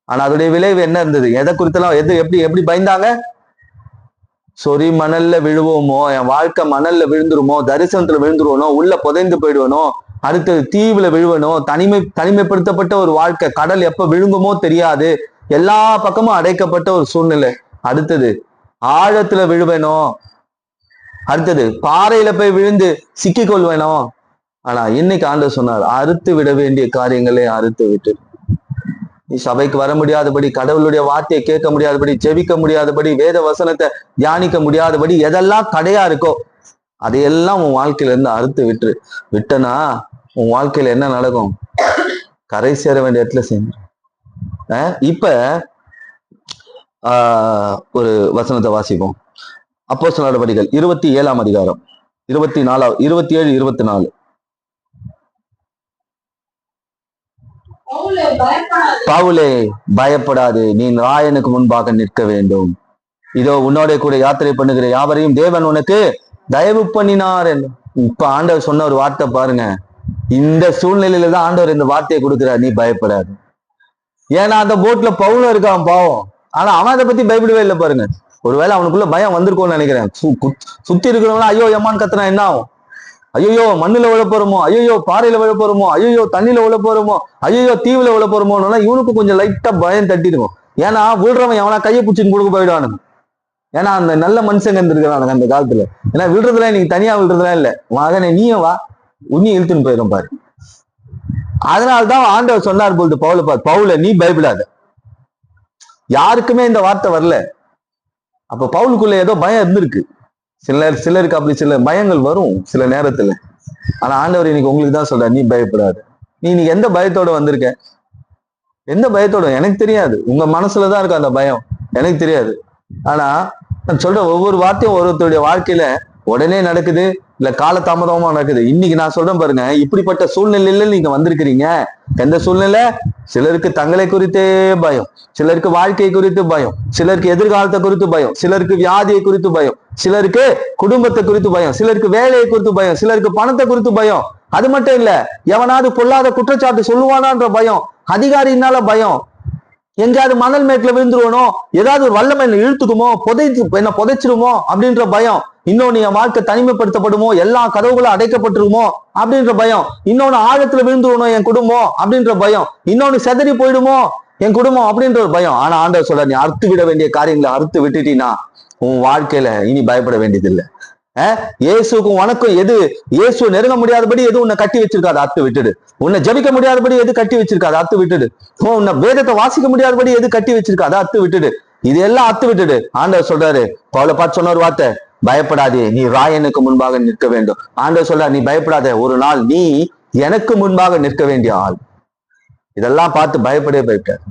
ஆனா அதோடைய விளைவு என்ன இருந்தது? எதை குறித்தெல்லாம் எப்படி பயந்தாங்க? சொறி மணல்ல விழுவோமோ, என் வாழ்க்கை மணல்ல விழுந்துருமோ, தரிசனத்துல விழுந்துருவனோ, உள்ள புதைந்து போயிடுவனோ, அடுத்தது தீவுல விழுவனோ, தனிமைப்படுத்தப்பட்ட ஒரு வாழ்க்கை, கடல் எப்ப விழுங்குமோ தெரியாது, எல்லா பக்கமும் அடைக்கப்பட்ட ஒரு சூழ்நிலை. அடுத்தது ஆழத்துல விழுவேனோ, அடுத்தது பாறையில போய் விழுந்து சிக்கி கொள்வேனோ, ஆனா இன்னைக்கு ஆண்டவர் சொன்னார், அறுத்து விட வேண்டிய காரியங்களை அறுத்து விட்டு, நீ சபைக்கு வர முடியாதபடி, கடவுளுடைய வார்த்தையை கேட்க முடியாதபடி, ஜெபிக்க முடியாதபடி, வேத வசனத்தை தியானிக்க முடியாதபடி எதெல்லாம் தடையா இருக்கோ அதையெல்லாம் உன் வாழ்க்கையில இருந்து அறுத்து விட்டு விட்டனா உன் வாழ்க்கையில என்ன நடக்கும்? கரை சேர வேண்டிய இடத்துல சேர்ந்து. இப்ப ஒரு வசனத்தை வாசிப்போம். அப்போஸ்தலர் நடவடிக்கைகள் 27ஆம் அதிகாரம் 27, 24. பவுலே, பயப்படாது, நீ ராயனுக்கு முன்பாக நிற்க வேண்டும். இதோ உன்னோட கூட யாத்திரை பண்ணுகிற யாவரையும் தேவன் உனக்கு தயவு பண்ணினார் என்று. இப்ப ஆண்டவர் சொன்ன ஒரு வார்த்தை பாருங்க. இந்த சூழ்நிலையில தான் ஆண்டவர் இந்த வார்த்தையை கொடுக்கிறார், நீ பயப்படாது. ஏன்னா அந்த போட்ல பவுலும் இருக்கான் பாவம், ஆனா அவன் அதை பத்தி பயப்படவே இல்லை பாருங்க. ஒருவேளை அவனுக்குள்ள பயம் வந்திருக்கும்னு நினைக்கிறேன். சுத்தி இருக்கிறவங்க ஐயோ எம்மான்னு கத்துனா என்ன ஆகும்? ஐயோ மண்ணுல விழ போறோமோ, ஐயோ பாறையில விழ போறோமோ, ஐயோ தண்ணியில விழ போறோமோ, ஐயோ தீவுல விழ போறோமோன்னா இவனுக்கு கொஞ்சம் லைட்டா பயம் தட்டிருக்கும். ஏன்னா விழுறவன் எவனா கையை பிடிச்சின்னு கொடுக்க போயிடுவானுங்க. ஏன்னா அந்த நல்ல மனுஷங்க இருந்திருக்கிறானுங்க அந்த காலத்துல. ஏன்னா விழுறதுல நீங்க தனியா விழுறதுலாம் இல்லை, மகனை நீயும் வா, உன்னி இழுத்துன்னு போயிடும் பாரு. அதனால்தான் ஆண்டவர் சொன்னார் போது பவுல பாரு, பவுல நீ பயப்படாத. யாருக்குமே இந்த வார்த்தை வரல. அப்ப பவுலுக்குள்ள ஏதோ பயம் இருந்திருக்கு. சிலருக்கு அப்படி சில பயங்கள் வரும் சில நேரத்துல. ஆனா ஆண்டவர் இன்னைக்கு உங்களுக்கு தான் சொல்ற, நீ பயப்படாது. நீ எந்த பயத்தோட வந்திருக்க? எந்த பயத்தோட எனக்கு தெரியாது. உங்க மனசுலதான் இருக்கு அந்த பயம், எனக்கு தெரியாது. ஆனா நான் சொல்ற ஒவ்வொரு வார்த்தையும் ஒருத்தருடைய வாழ்க்கையில உடனே நடக்குது, இல்ல காலதாமதமா நடக்குது. இன்னைக்கு நான் சொல்றேன் பாருங்க, இப்படிப்பட்ட சூழ்நிலையில நீங்க வந்திருக்கிறீங்க. எந்த சூழ்நிலை? சிலருக்கு தங்களை குறித்தே பயம், சிலருக்கு வாழ்க்கை குறித்து பயம், சிலருக்கு எதிர்காலத்தை குறித்து பயம், சிலருக்கு வியாதியை குறித்து பயம், சிலருக்கு குடும்பத்தை குறித்து பயம், சிலருக்கு வேலையை குறித்து பயம், சிலருக்கு பணத்தை குறித்து பயம். அது மட்டும் இல்ல, எவனாவது பொல்லாத குற்றச்சாட்டு சொல்லுவானான்ற பயம், அதிகாரியினால பயம், எங்கேயாவது மணல் மேட்ல விழுந்துருவனோ, ஏதாவது ஒரு வல்லமை என்ன இழுத்துக்குமோ, என்ன புதைச்சிருமோ அப்படின்ற பயம். இன்னொன்னு என் வாழ்க்கை தனிமைப்படுத்தப்படுமோ, எல்லா கதவுகளும் அடைக்கப்பட்டிருமோ அப்படின்ற பயம். இன்னொன்னு ஆழத்துல விழுந்துருவனோ என் குடும்பம் அப்படின்ற பயம். இன்னொன்னு செதறி போயிடுமோ என் குடும்பம் அப்படின்ற ஒரு பயம். ஆனா ஆண்டவர் சொல்ற, நீ அறுத்து விட வேண்டிய காரியங்களை அறுத்து விட்டுட்டீன்னா உன் வாழ்க்கையில இனி பயப்பட வேண்டியதில்லை. இயேசுக்கும் உனக்கும் எது, இயேசு நெருங்க முடியாதபடி எது உன்னை கட்டி வச்சிருக்காது அறுத்து விட்டுடு. உன்னை ஜபிக்க முடியாதபடி எது கட்டி வச்சிருக்காது அறுத்து விட்டுடு. உன்னை வேதத்தை வாசிக்க முடியாதபடி எது கட்டி வச்சிருக்காது அறுத்து விட்டுடு. இதெல்லாம் அறுத்து விட்டுடு. ஆண்டவர் சொல்றாரு, பவுலை பார்த்து சொன்ன ஒரு வார்த்தை, பயப்படாதே, நீ ராயனுக்கு முன்பாக நிற்க வேண்டும். ஆண்டவர் சொல்றாரு, நீ பயப்படாத, ஒரு நாள் நீ எனக்கு முன்பாக நிற்க வேண்டிய ஆள். இதெல்லாம் பார்த்து பயப்படவே பயப்படாது.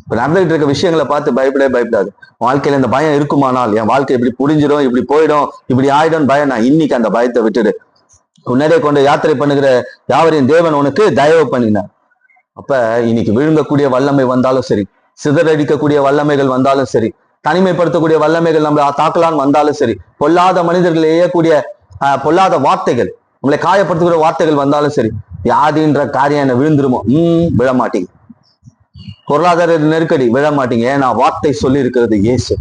இப்ப நடந்துகிட்டு இருக்க விஷயங்களை பார்த்து பயப்படவே பயப்படாது. வாழ்க்கையில இந்த பயம் இருக்குமானால், என் வாழ்க்கை இப்படி புரிஞ்சிடும், இப்படி போயிடும், இப்படி ஆயிடும் பயம், நான் இன்னைக்கு அந்த பயத்தை விட்டுடு. உன்னதே கொண்டு யாத்திரை பண்ணுகிற யாவரையும் தேவன் உனக்கு தயவு பண்ணினார். அப்ப இன்னைக்கு விழுங்கக்கூடிய வல்லமை வந்தாலும் சரி, சிதறடிக்கக்கூடிய வல்லமைகள் வந்தாலும் சரி, தனிமைப்படுத்தக்கூடிய வல்லமைகள் நம்மளை தாக்கலான்னு வந்தாலும் சரி, பொல்லாத மனிதர்கள் எய்யக்கூடிய பொல்லாத வார்த்தைகள், நம்மளை காயப்படுத்துகிற வார்த்தைகள் வந்தாலும் சரி, வியாதின்ற காரியம் என்ன விழுந்துருமோ? விழ மாட்டீங்க. பொருளாதார நெருக்கடி விழ மாட்டீங்க. ஏன்னா வார்த்தை சொல்லி இருக்கிறது இயேசு,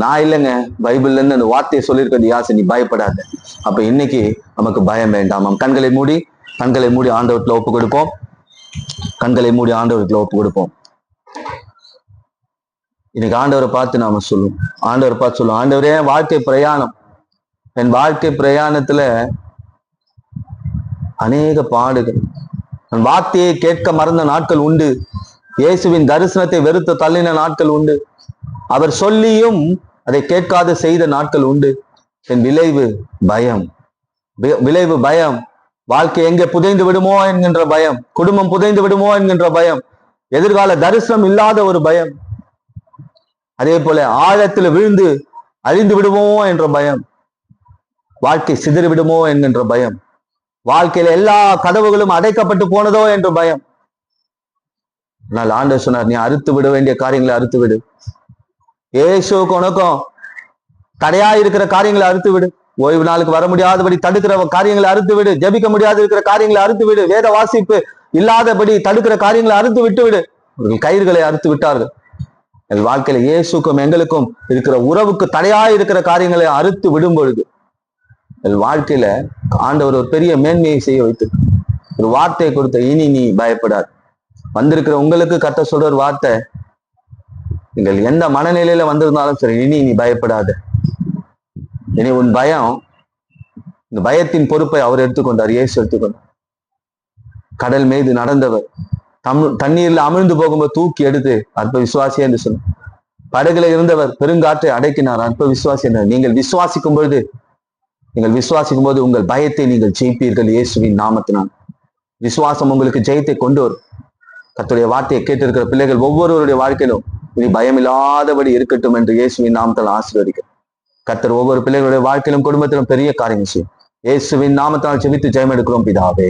நான் இல்லைங்க, பைபிள்ல இருந்து அந்த வார்த்தையை சொல்லியிருக்கிறது யாசு, நீ பயப்படாத. அப்ப இன்னைக்கு நமக்கு பயம் வேண்டாம். கண்களை மூடி ஆண்டவர்கிட்ட ஒப்பு கொடுப்போம். கண்களை மூடி ஆண்டவர்கிட்ட ஒப்பு கொடுப்போம். இன்னைக்கு ஆண்டவரை பார்த்து நாம சொல்லுவோம், ஆண்டவரை பார்த்து சொல்லுவோம், ஆண்டவரே வாழ்க்கை பிரயாணம், என் வாழ்க்கை பிரயாணத்துல அநேக பாடுகள், என் வார்த்தையை கேட்க மறந்த நாட்கள் உண்டு, இயேசுவின் தரிசனத்தை வெறுத்து தள்ளின நாட்கள் உண்டு, அவர் சொல்லியும் அதை கேட்காத செய்த நாட்கள் உண்டு. என் விளைவு பயம், வாழ்க்கை எங்கே புதைந்து விடுமோ என்கின்ற பயம், குடும்பம் புதைந்து விடுமோ என்கின்ற பயம், எதிர்கால தரிசனம் இல்லாத ஒரு பயம், அதே போல ஆழத்தில் விழுந்து அழிந்து விடுவோமோ என்ற பயம், வாழ்க்கை சிதறி விடுமோ என்கின்ற பயம், வாழ்க்கையில எல்லா கதவுகளும் அடைக்கப்பட்டு போனதோ என்ற பயம். ஆனால் ஆண்டவர் சொன்னார், நீ அறுத்து விட வேண்டிய காரியங்களை அறுத்து விடு. இயேசுவுக்கு உனக்கும் தடையா இருக்கிற காரியங்களை அறுத்து விடு. ஓய்வு நாளுக்கு வர முடியாதபடி தடுக்கிற காரியங்களை அறுத்து விடு. ஜபிக்க முடியாது இருக்கிற காரியங்களை அறுத்து விடு. வேத வாசிப்பு இல்லாதபடி தடுக்கிற காரியங்களை அறுத்து விட்டு விடு. அவர்கள் கயிறுகளை அறுத்து விட்டார்கள். எங்கள் வாழ்க்கையில இயேசுக்கும் எங்களுக்கும் இருக்கிற உறவுக்கு தடையா இருக்கிற காரியங்களை அறுத்து விடும் பொழுது எங்கள் வாழ்க்கையில ஆண்டவர் ஒரு பெரிய மேன்மையை செய்ய வைத்து ஒரு வார்த்தையை கொடுத்த, இனி நீ பயப்படாது. வந்திருக்கிற உங்களுக்கு கர்த்தர் சொல்ற ஒரு வார்த்தை, நீங்கள் எந்த மனநிலையில வந்திருந்தாலும் சரி, இனி நீ பயப்படாத. இனி உன் பயம் இந்த பயத்தின் பொறுப்பை அவர் எடுத்துக்கொண்டார், இயேசு எடுத்துக்கொண்டார். கடல் மீது நடந்தவர், தண்ணீர்ல அமிழ்ந்து போகும்போது தூக்கி எடுத்து அற்ப விசுவாசி என்று சொன்னார். படகுல இருந்தவர் பெருங்காற்றை அடக்கினார், அற்ப விசுவாசி என்றார். நீங்கள் விசுவாசிக்கும் போது உங்கள் பயத்தை நீங்கள் ஜெயிப்பீர்கள் இயேசுவின் நாமத்தினால். விசுவாசம் உங்களுக்கு ஜெயத்தை கொண்டு வரும். கர்த்தருடைய வார்த்தையை கேட்டிருக்கிற பிள்ளைகள் ஒவ்வொருவருடைய வாழ்க்கையிலும் இனி பயம் இல்லாதபடி இருக்கட்டும் என்று இயேசுவின் நாமத்தால் ஆசீர்வதிக்கிறேன். கர்த்தர் ஒவ்வொரு பிள்ளைகளுடைய வாழ்க்கையிலும் குடும்பத்திலும் பெரிய காரியம் செய்யும். இயேசுவின் நாமத்தால் ஜெபித்து ஜெயம் எடுக்கிறோம் பிதாவே.